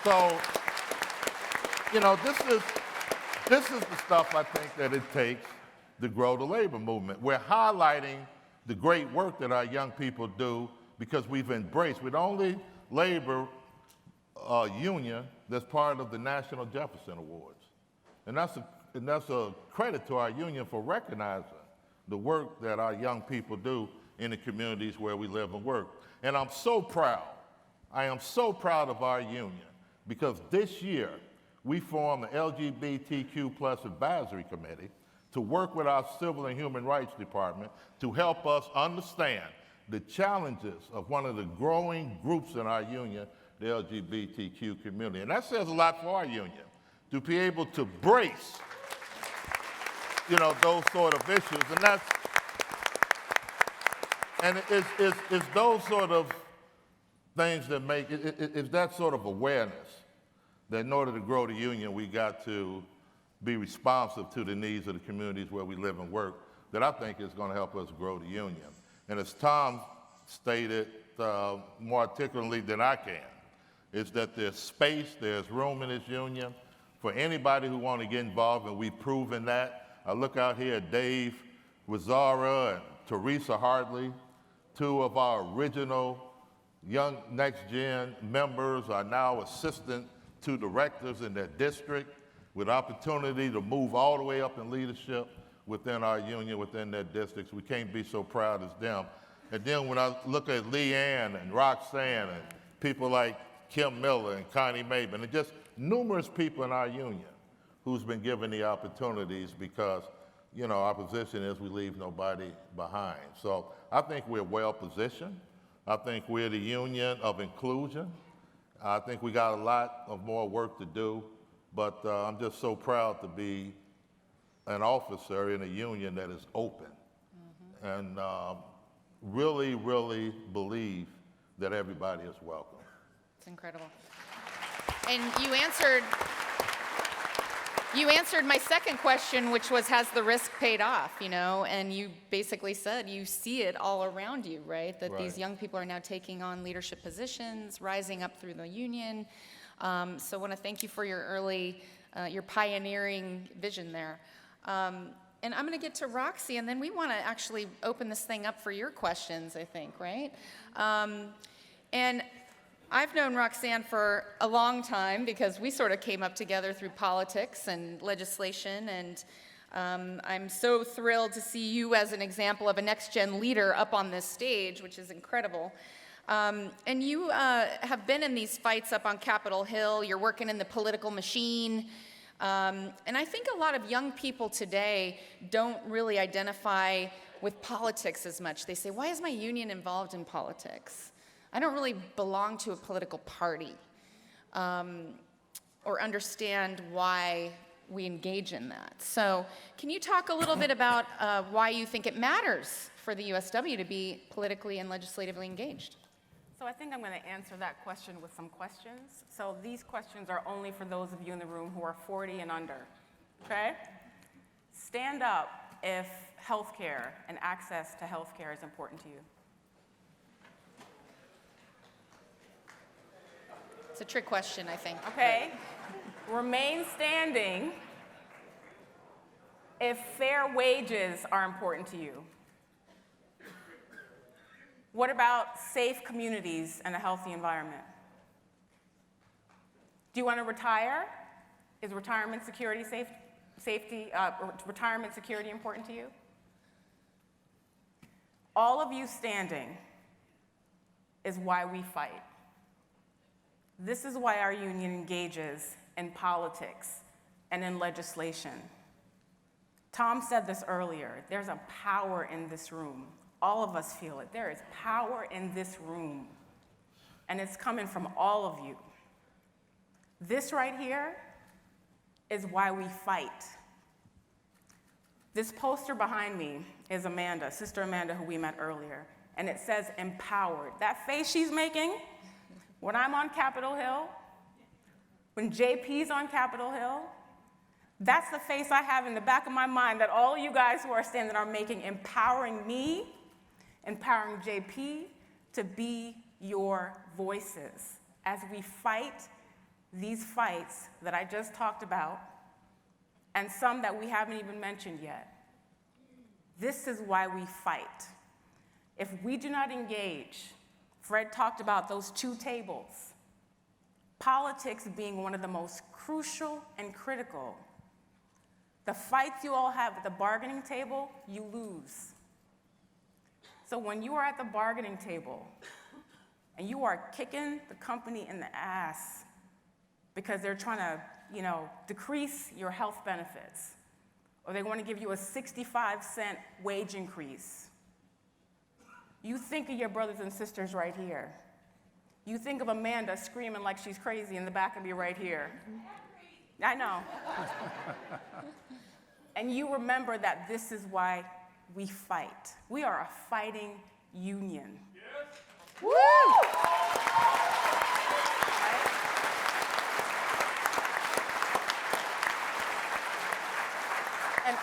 So, you know, this is the stuff I think that it takes to grow the labor movement. We're highlighting the great work that our young people do because we've embraced. We're the only labor union that's part of the National Jefferson Awards. And that's a credit to our union for recognizing the work that our young people do in the communities where we live and work. And I'm so proud. I am so proud of our union because this year we formed the LGBTQ plus advisory committee to work with our Civil and Human Rights Department to help us understand the challenges of one of the growing groups in our union, the LGBTQ community. And that says a lot for our union, to be able to brace, you know, those sort of issues. And it's those sort of things that make, it's that sort of awareness that in order to grow the union, we got to be responsive to the needs of the communities where we live and work, that I think is going to help us grow the union. And as Tom stated more articulately than I can, is that there's space, there's room in this union for anybody who want to get involved, and we've proven that. I look out here at Dave Wazara and Teresa Hartley, 2 of our original Young Next Gen members are now assistant to directors in their district with opportunity to move all the way up in leadership within our union, within their districts. We can't be so proud as them. And then when I look at Leanne and Roxanne and people like Kim Miller and Connie Maben, and just numerous people in our union who's been given the opportunities because, you know, our position is we leave nobody behind. So I think we're well positioned. I think we're the union of inclusion. I think we got a lot of more work to do, but I'm just so proud to be an officer in a union that is open and really, really believe that everybody is welcome. It's incredible. And you answered my second question, which was, has the risk paid off, you know? And you basically said you see it all around you, right? That these young people are now taking on leadership positions, rising up through the union. So I want to thank you for your your pioneering vision there. And I'm going to get to Roxy, and then we want to actually open this thing up for your questions, I think, right? And I've known Roxanne for a long time because we sort of came up together through politics and legislation, and I'm so thrilled to see you as an example of a next-gen leader up on this stage, which is incredible. And you have been in these fights up on Capitol Hill. You're working in the political machine. And I think a lot of young people today don't really identify with politics as much. They say, why is my union involved in politics? I don't really belong to a political party, or understand why we engage in that. So can you talk a little bit about why you think it matters for the USW to be politically and legislatively engaged? So I think I'm going to answer that question with some questions. So these questions are only for those of you in the room who are 40 and under, okay? Stand up if healthcare and access to healthcare is important to you. It's a trick question, I think. Okay? Remain standing if fair wages are important to you. What about safe communities and a healthy environment? Do you want to retire? Is retirement security retirement security important to you? All of you standing is why we fight. This is why our union engages in politics and in legislation. Tom said this earlier, there's a power in this room. All of us feel it. There is power in this room, and it's coming from all of you. This right here is why we fight. This poster behind me is Amanda, Sister Amanda, who we met earlier, and it says empowered. That face she's making, when I'm on Capitol Hill, when JP's on Capitol Hill, that's the face I have in the back of my mind that all you guys who are standing are making, empowering me, empowering JP to be your voices as we fight these fights that I just talked about, and some that we haven't even mentioned yet. This is why we fight. If we do not engage, Fred talked about those two tables, politics being one of the most crucial and critical. The fights you all have at the bargaining table, you lose. So when you are at the bargaining table and you are kicking the company in the ass because they're trying to, decrease your health benefits, or they want to give you a 65-cent wage increase, you think of your brothers and sisters right here. You think of Amanda screaming like she's crazy in the back of me right here. I know. And you remember that this is why we fight. We are a fighting union. Yes. Woo! Right? And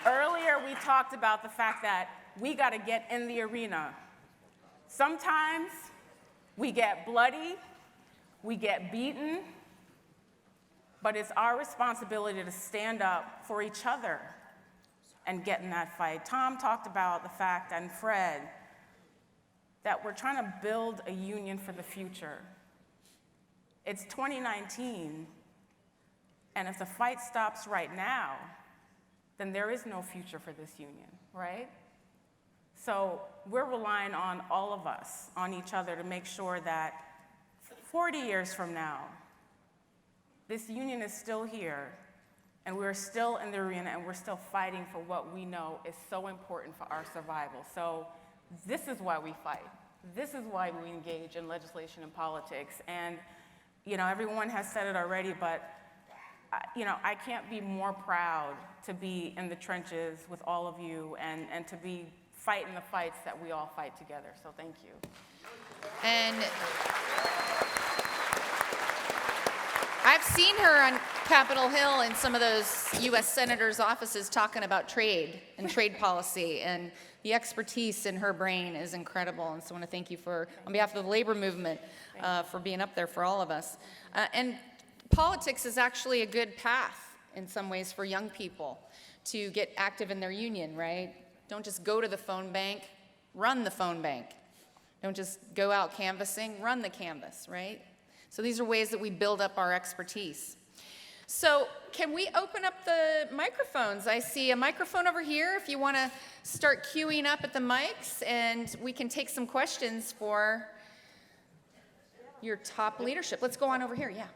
earlier we talked about the fact that we got to get in the arena. Sometimes we get bloody, we get beaten, but it's our responsibility to stand up for each other and get in that fight. Tom talked about the fact, and Fred, that we're trying to build a union for the future. It's 2019, and if the fight stops right now, then there is no future for this union, right? So we're relying on all of us, on each other, to make sure that 40 years from now, this union is still here, and we're still in the arena, and we're still fighting for what we know is so important for our survival. So this is why we fight. This is why we engage in legislation and politics. And, everyone has said it already, but, I can't be more proud to be in the trenches with all of you and to be fighting the fights that we all fight together. So thank you. And I've seen her on Capitol Hill in some of those U.S. senators' offices talking about trade and trade policy, and the expertise in her brain is incredible. And so I want to thank you on behalf of the labor movement, for being up there for all of us. And politics is actually a good path in some ways for young people to get active in their union, right? Don't just go to the phone bank, run the phone bank. Don't just go out canvassing, run the canvass, right? So these are ways that we build up our expertise. So can we open up the microphones? I see a microphone over here if you want to start queuing up at the mics, and we can take some questions for your top leadership. Let's go on over here, yeah.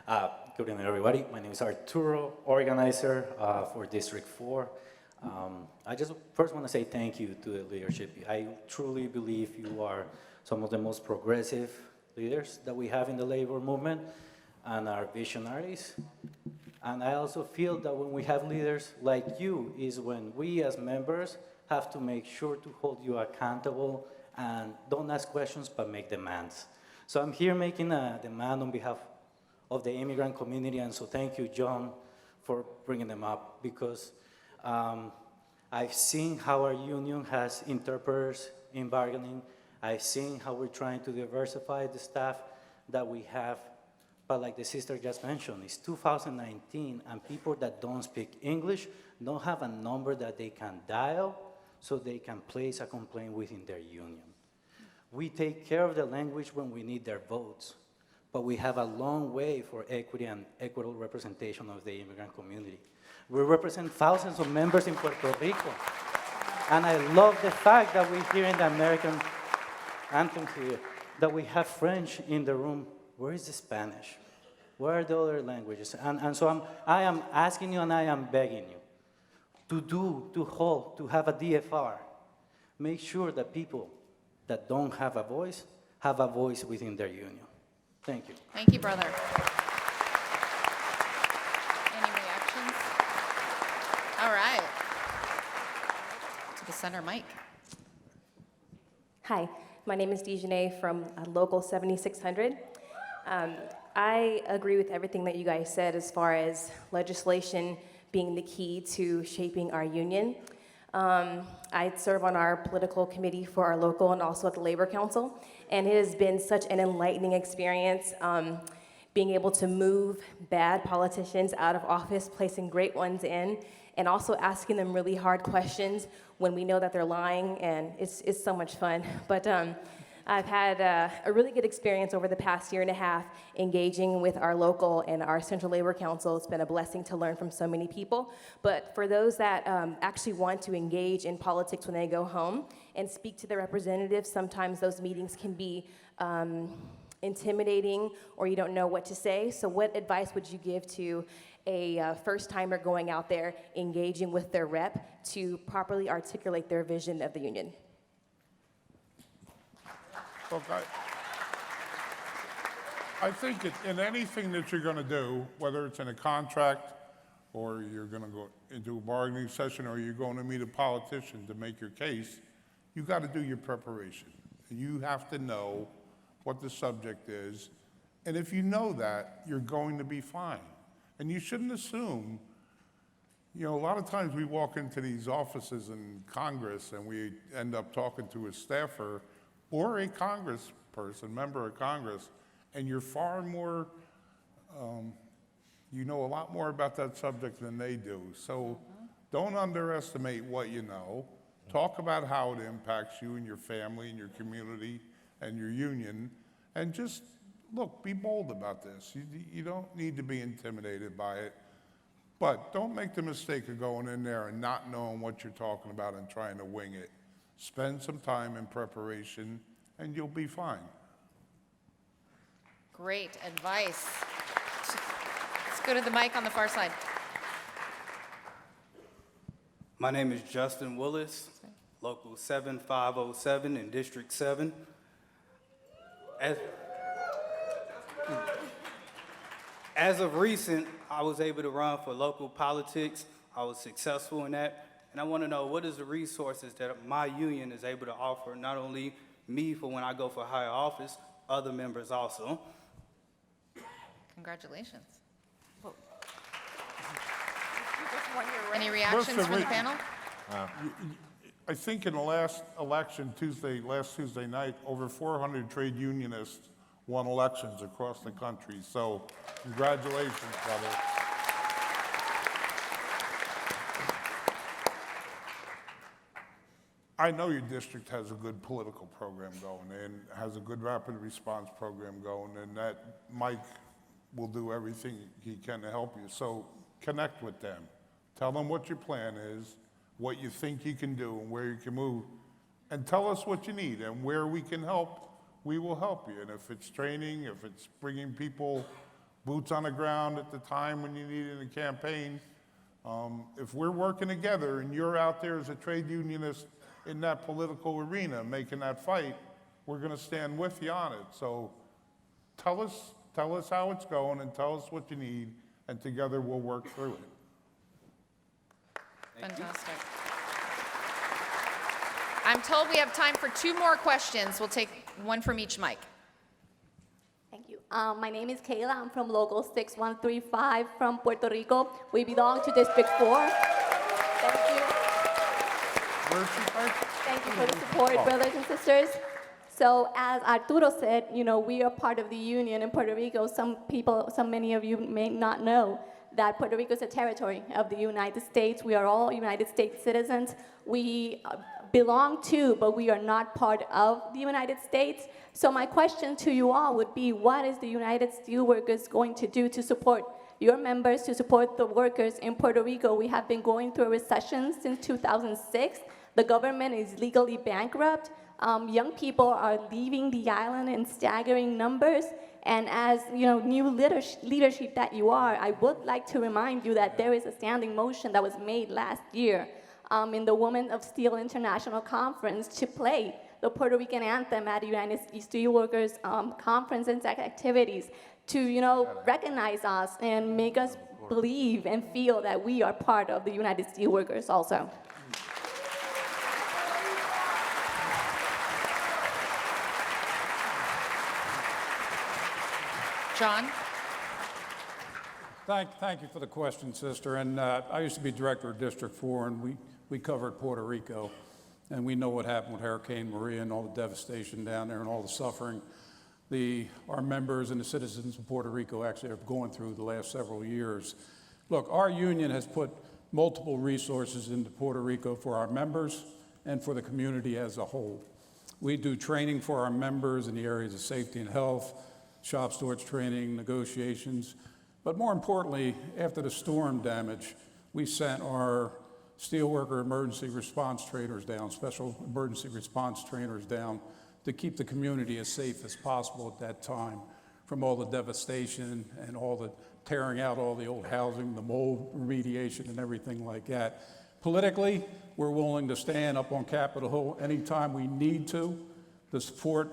Good evening, everybody. My name is Arturo, organizer for District 4. I just first want to say thank you to the leadership. I truly believe you are some of the most progressive leaders that we have in the labor movement and are visionaries. And I also feel that when we have leaders like you is when we as members have to make sure to hold you accountable and don't ask questions but make demands. So I'm here making a demand on behalf of the immigrant community, and so thank you, John, for bringing them up, because I've seen how our union has interpreters in bargaining. I've seen how we're trying to diversify the staff that we have, but like the sister just mentioned, it's 2019, and people that don't speak English don't have a number that they can dial so they can place a complaint within their union. We take care of the language when we need their votes, but we have a long way for equity and equitable representation of the immigrant community. We represent thousands of members in Puerto Rico. And I love the fact that we hear in the American anthem here, that we have French in the room. Where is the Spanish? Where are the other languages? And so I am asking you and I am begging you to have a DFR. Make sure that people that don't have a voice within their union. Thank you. Thank you, brother. Any reactions? All right. To the center mic. Hi, my name is Dejanay from Local 7600. I agree with everything that you guys said as far as legislation being the key to shaping our union. I serve on our political committee for our local and also at the Labor Council, and it has been such an enlightening experience being able to move bad politicians out of office, placing great ones in, and also asking them really hard questions when we know that they're lying, and it's so much fun. But I've had a really good experience over the past year and a half engaging with our local and our Central Labor Council. It's been a blessing to learn from so many people. But for those that actually want to engage in politics when they go home and speak to their representatives, sometimes those meetings can be intimidating or you don't know what to say. So what advice would you give to a first-timer going out there engaging with their rep to properly articulate their vision of the union? Okay. I think in anything that you're going to do, whether it's in a contract or you're going to go into a bargaining session or you're going to meet a politician to make your case, you got to do your preparation. You have to know what the subject is. And if you know that, you're going to be fine. And you shouldn't assume, you know, a lot of times we walk into these offices in Congress and we end up talking to a staffer or a congressperson, member of Congress, and you're far more, you know a lot more about that subject than they do. So don't underestimate what you know. Talk about how it impacts you and your family and your community and your union, and just, look, be bold about this. You don't need to be intimidated by it, but don't make the mistake of going in there and not knowing what you're talking about and trying to wing it. Spend some time in preparation, and you'll be fine. Great advice. Let's go to the mic on the far side. My name is Justin Willis, Local 7507 in District 7. As of recent, I was able to run for local politics. I was successful in that. And I want to know, what is the resources that my union is able to offer, not only me for when I go for higher office, other members also. Congratulations. You just won your race. Any reactions Listen, from the panel? I think in the last election, last Tuesday night, over 400 trade unionists won elections across the country. So congratulations, brother. I know your district has a good political program going and has a good rapid response program going, and that Mike will do everything he can to help you. So connect with them. Tell them what your plan is, what you think you can do, and where you can move. And tell us what you need, and where we can help, we will help you. And if it's training, if it's bringing people boots on the ground at the time when you need it in a campaign. If we're working together and you're out there as a trade unionist in that political arena making that fight, we're going to stand with you on it. So tell us how it's going and tell us what you need, and together we'll work through it. Fantastic. I'm told we have time for 2 more questions. We'll take one from each mic. Thank you. My name is Kayla. I'm from Local 6135 from Puerto Rico. We belong to District 4. Thank you. Where's she from? Thank you for the support, brothers and sisters. So as Arturo said, you know, we are part of the union in Puerto Rico. Many of you may not know that Puerto Rico is a territory of the United States. We are all United States citizens. We belong to, but we are not part of the United States. So my question to you all would be, what is the United Steelworkers going to do to support your members, to support the workers in Puerto Rico? We have been going through a recession since 2006. The government is legally bankrupt. Young people are leaving the island in staggering numbers. And as you know, new leadership that you are, I would like to remind you that there is a standing motion that was made last year in the Women of Steel International Conference to play the Puerto Rican anthem at United Steelworkers conference and activities to, you know, recognize us and make us believe and feel that we are part of the United Steelworkers also. John? Thank you for the question, sister. And I used to be director of District 4, and we covered Puerto Rico. And we know what happened with Hurricane Maria and all the devastation down there and all the suffering our members and the citizens of Puerto Rico actually are going through the last several years. Look, our union has put multiple resources into Puerto Rico for our members and for the community as a whole. We do training for our members in the areas of safety and health, shop stewards training, negotiations. But more importantly, after the storm damage, we sent our steelworker emergency response trainers down, special emergency response trainers down to keep the community as safe as possible at that time from all the devastation and all the tearing out all the old housing, the mold remediation and everything like that. Politically, we're willing to stand up on Capitol Hill anytime we need to support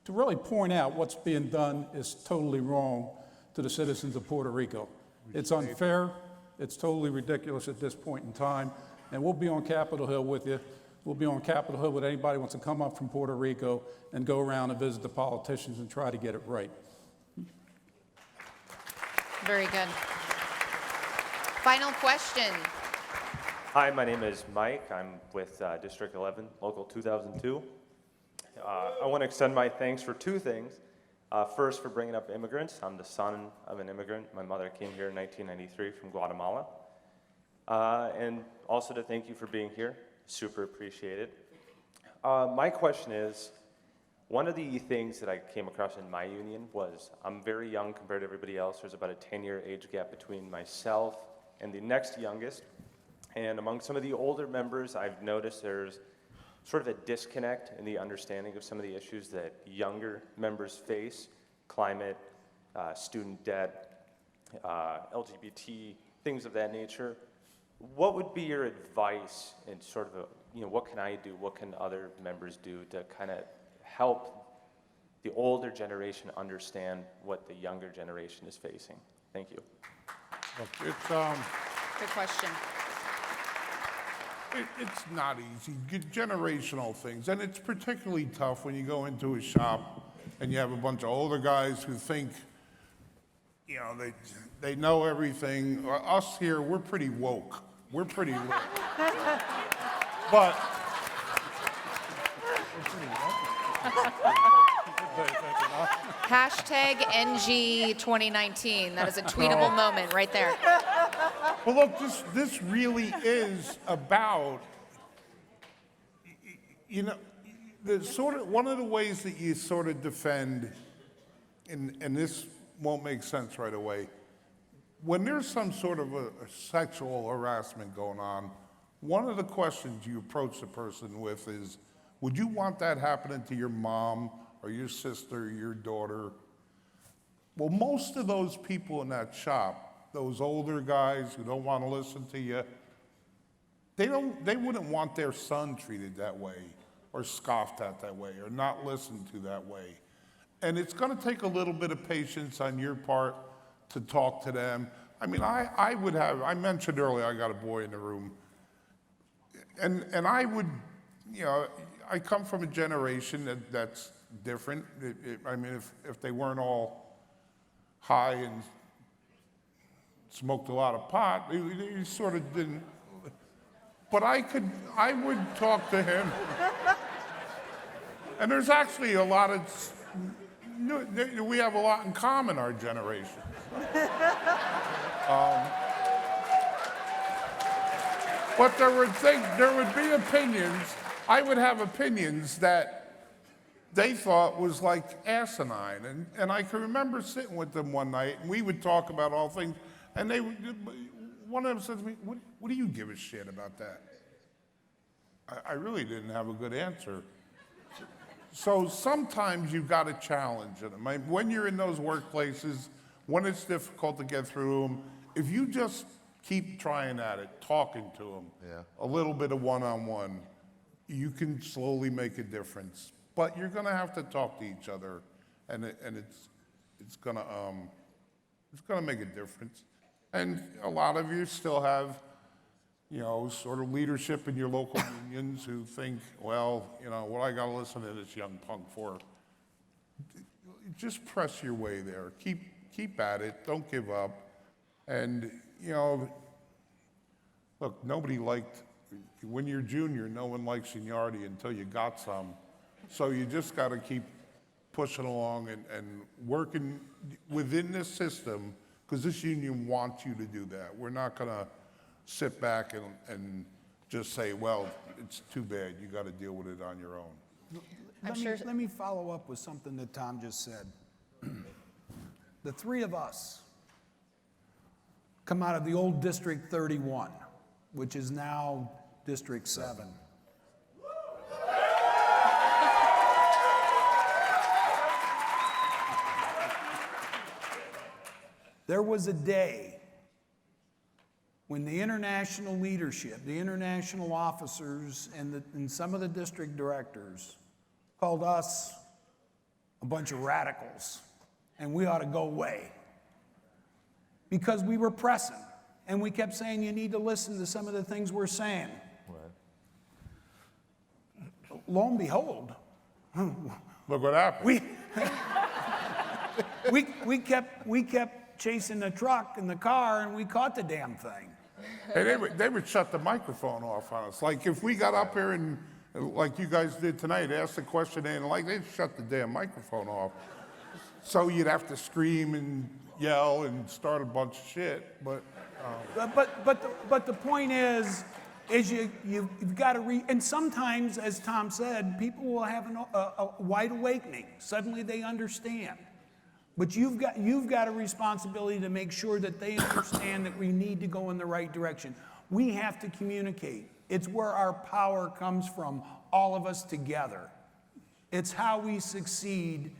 to really point out what's being done is totally wrong to the citizens of Puerto Rico. It's unfair, it's totally ridiculous at this point in time, and we'll be on Capitol Hill with you. We'll be on Capitol Hill with anybody who wants to come up from Puerto Rico and go around and visit the politicians and try to get it right. Very good. Final question. Hi, my name is Mike. I'm with District 11, Local 2002. I want to extend my thanks for 2 things. First, for bringing up immigrants. I'm the son of an immigrant. My mother came here in 1993 from Guatemala. And also to thank you for being here. Super appreciate it. My question is, one of the things that I came across in my union was I'm very young compared to everybody else. There's about a 10-year age gap between myself and the next youngest. And among some of the older members, I've noticed there's sort of a disconnect in the understanding of some of the issues that younger members face: climate, student debt, LGBT, things of that nature. What would be your advice in sort of what can I do, what can other members do to kind of help the older generation understand what the younger generation is facing? Thank you. It's, Good question. It's not easy, generational things, and it's particularly tough when you go into a shop and you have a bunch of older guys who think, you know, they know everything. Us here, we're pretty woke. We're pretty woke. But Hashtag NG 2019. That is a tweetable moment right there. But look, this really is about, you know, one of the ways that you sort of defend, and this won't make sense right away, when there's some sort of a sexual harassment going on, one of the questions you approach the person with is, would you want that happening to your mom or your sister or your daughter? Well, most of those people in that shop, those older guys who don't want to listen to you, they wouldn't want their son treated that way, or scoffed at that way, or not listened to that way. And it's going to take a little bit of patience on your part to talk to them. I mean, I mentioned earlier, I got a boy in the room, and I would, you know, I come from a generation that's different. I mean, if they weren't all high and smoked a lot of pot, you sort of didn't. But I would talk to him. And there's actually a lot of, we have a lot in common, our generation. But there would be opinions, I would have opinions that they thought was like asinine. And I can remember sitting with them one night, and we would talk about all things, and one of them said to me, what do you give a shit about that? I really didn't have a good answer. So sometimes you've got to challenge them. When you're in those workplaces, when it's difficult to get through them, if you just keep trying at it, talking to them, a little bit of one-on-one, you can slowly make a difference. But you're going to have to talk to each other, and it's going to make a difference. And a lot of you still have, you know, sort of leadership in your local unions who think, well, you know, what I got to listen to this young punk for? Just press your way there. Keep at it. Don't give up. And, you know, look, nobody liked, when you're junior, no one likes seniority until you got some. So you just got to keep pushing along and working within this system, because this union wants you to do that. We're not going to sit back and just say, well, it's too bad, you got to deal with it on your own. Let me follow up with something that Tom just said. The three of us come out of the old District 31, which is now District 7. There was a day when the international leadership, the international officers, and some of the district directors called us a bunch of radicals, and we ought to go away. Because we were pressing, and we kept saying, you need to listen to some of the things we're saying. Right. Lo and behold, look what happened. We kept chasing the truck and the car, and we caught the damn thing. And they would shut the microphone off on us. Like if we got up here and, like you guys did tonight, asked a question, and like they'd shut the damn microphone off. So you'd have to scream and yell and start a bunch of shit. But the point is you've got to and sometimes, as Tom said, people will have a wide awakening. Suddenly they understand. But you've got a responsibility to make sure that they understand that we need to go in the right direction. We have to communicate. It's where our power comes from, all of us together. It's how we succeed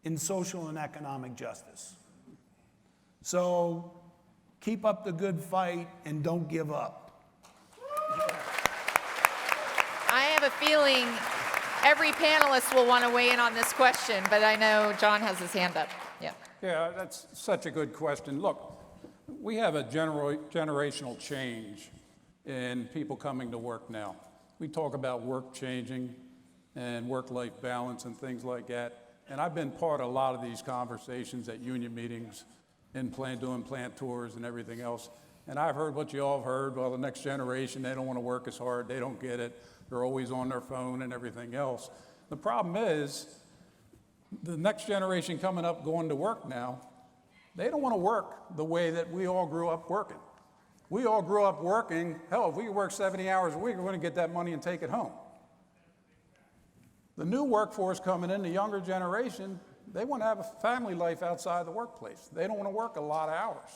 in social and economic justice. So keep up the good fight and don't give up. I have a feeling every panelist will want to weigh in on this question, but I know John has his hand up. Yeah. Yeah, that's such a good question. Look, we have a generational change in people coming to work now. We talk about work changing and work-life balance and things like that. And I've been part of a lot of these conversations at union meetings and doing plant tours and everything else. And I've heard what you all have heard. Well, the next generation, they don't want to work as hard. They don't get it. They're always on their phone and everything else. The problem is, the next generation coming up going to work now, they don't want to work the way that we all grew up working. We all grew up working, hell, if we could work 70 hours a week, we're going to get that money and take it home. The new workforce coming in, the younger generation, they want to have a family life outside the workplace. They don't want to work a lot of hours.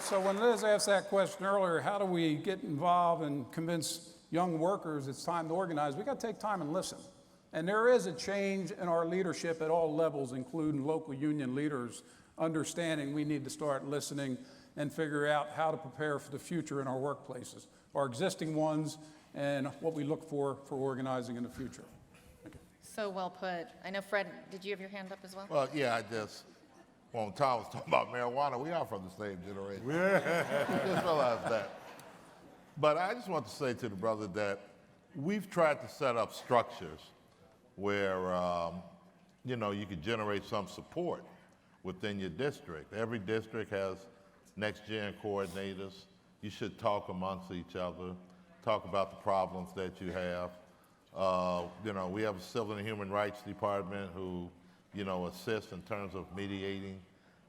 So when Liz asked that question earlier, how do we get involved and convince young workers it's time to organize? We got to take time and listen. And there is a change in our leadership at all levels, including local union leaders, understanding we need to start listening and figure out how to prepare for the future in our workplaces, our existing ones, and what we look for organizing in the future. So well put. I know, Fred, did you have your hand up as well? Well, yeah, when Tom was talking about marijuana, we are from the same generation. I just realized that. But I just want to say to the brother that we've tried to set up structures where, you could generate some support within your district. Every district has Next Gen coordinators. You should talk amongst each other, talk about the problems that you have. We have a Civil and Human Rights Department who, assists in terms of mediating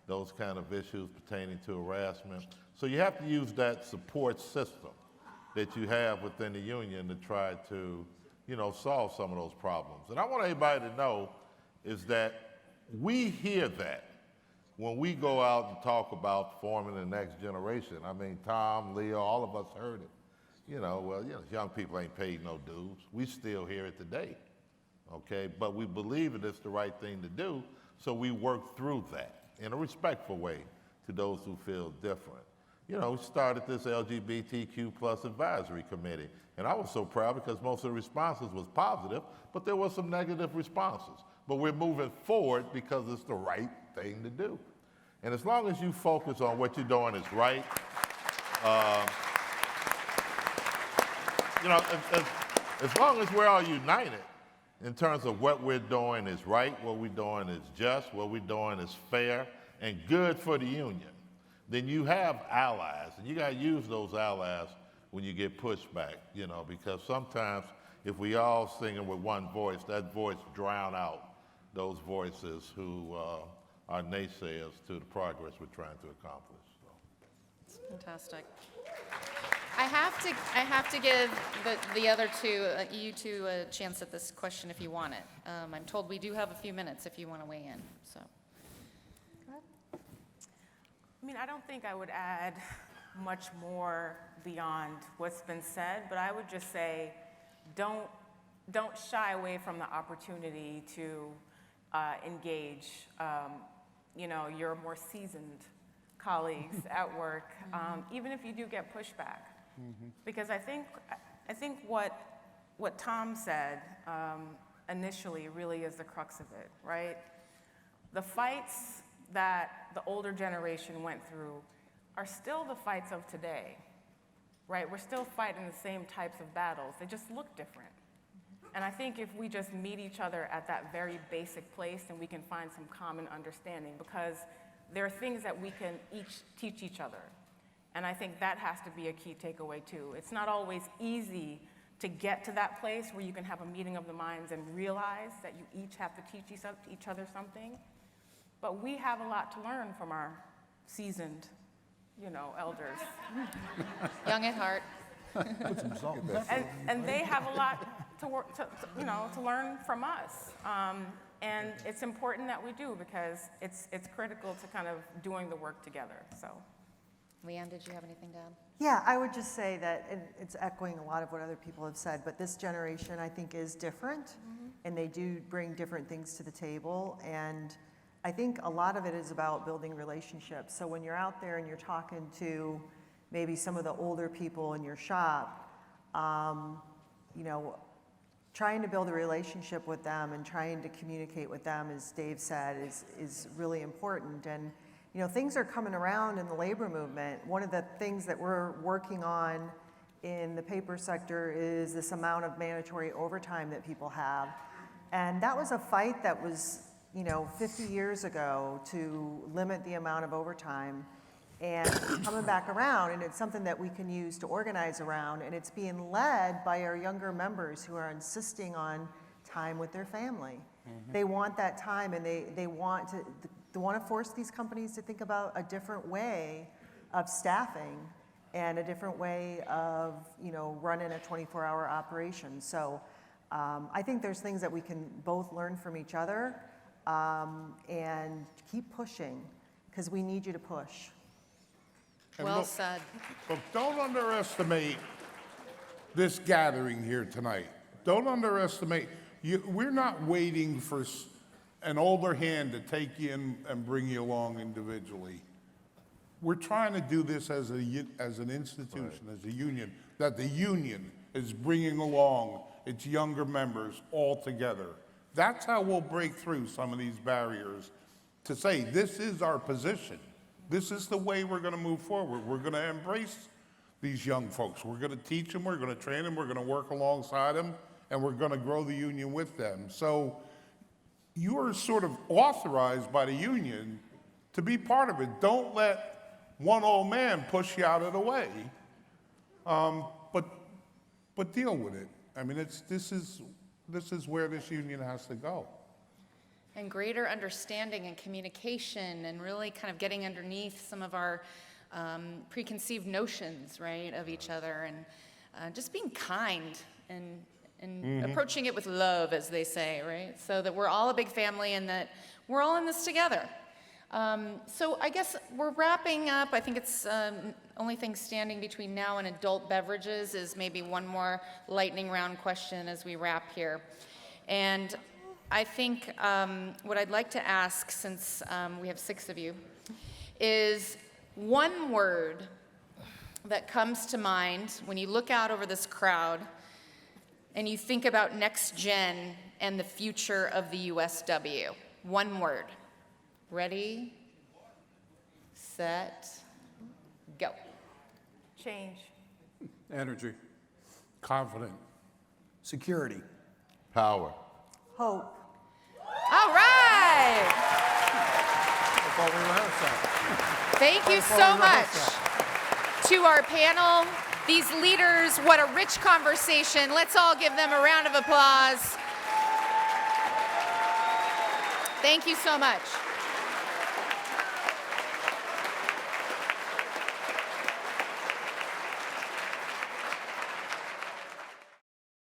those kind of issues pertaining to harassment. So you have to use that support system that you have within the union to try to, solve some of those problems. And I want everybody to know is that we hear that when we go out and talk about forming the next generation. I mean, Tom, Leo, all of us heard it. Young people ain't paid no dues. We still hear it today, okay? But we believe it is the right thing to do, so we work through that in a respectful way to those who feel different. We started this LGBTQ plus advisory committee, and I was so proud because most of the responses was positive, but there were some negative responses. But we're moving forward because it's the right thing to do. And as long as you focus on what you're doing is right, as long as we're all united in terms of what we're doing is right, what we're doing is just, what we're doing is fair and good for the union, then you have allies, and you got to use those allies when you get pushback, because sometimes if we all singing with one voice, that voice drown out those voices who are naysayers to the progress we're trying to accomplish. So. Fantastic. I have to give the other two, you two, a chance at this question if you want it. I'm told we do have a few minutes if you want to weigh in. So. I don't think I would add much more beyond what's been said, but I would just say, don't shy away from the opportunity to engage, your more seasoned colleagues at work, even if you do get pushback. Because I think what Tom said initially really is the crux of it, right? The fights that the older generation went through are still the fights of today, right? We're still fighting the same types of battles. They just look different. And I think if we just meet each other at that very basic place, then we can find some common understanding, because there are things that we can each teach each other. And I think that has to be a key takeaway too. It's not always easy to get to that place where you can have a meeting of the minds and realize that you each have to teach each other something. But we have a lot to learn from our seasoned, elders. Young at heart. And they have a lot to learn from us. And it's important that we do, because it's critical to kind of doing the work together. So. Leanne, did you have anything to add? Yeah, I would just say that, and it's echoing a lot of what other people have said, but this generation, I think, is different, and they do bring different things to the table, and I think a lot of it is about building relationships. So when you're out there and you're talking to maybe some of the older people in your shop, trying to build a relationship with them and trying to communicate with them, as Dave said, is really important. And things are coming around in the labor movement. One of the things that we're working on in the paper sector is this amount of mandatory overtime that people have. And that was a fight that was, 50 years ago to limit the amount of overtime, and coming back around, and it's something that we can use to organize around, and it's being led by our younger members who are insisting on time with their family. They want that time, and they want to force these companies to think about a different way of staffing and a different way of running a 24-hour operation. So I think there's things that we can both learn from each other and keep pushing, because we need you to push. Well said. But don't underestimate this gathering here tonight. Don't underestimate. We're not waiting for an older hand to take you in and bring you along individually. We're trying to do this as an institution, as a union, that the union is bringing along its younger members all together. That's how we'll break through some of these barriers to say, this is our position. This is the way we're going to move forward. We're going to embrace these young folks. We're going to teach them, we're going to train them, we're going to work alongside them, and we're going to grow the union with them. So you are sort of authorized by the union to be part of it. Don't let one old man push you out of the way, but deal with it. I mean, this is where this union has to go. And greater understanding and communication and really kind of getting underneath some of our preconceived notions, right, of each other, and just being kind and approaching it with love, as they say, right? So that we're all a big family and that we're all in this together. So I guess we're wrapping up. I think it's only thing standing between now and adult beverages is maybe one more lightning round question as we wrap here. And I think what I'd like to ask, since we have 6 of you, is one word that comes to mind when you look out over this crowd and you think about Next Gen and the future of the USW. One word. Ready, set, go. Change. Energy. Confident. Security. Power. Hope. All right. Thank you so much to our panel, these leaders. What a rich conversation. Let's all give them a round of applause. Thank you so much.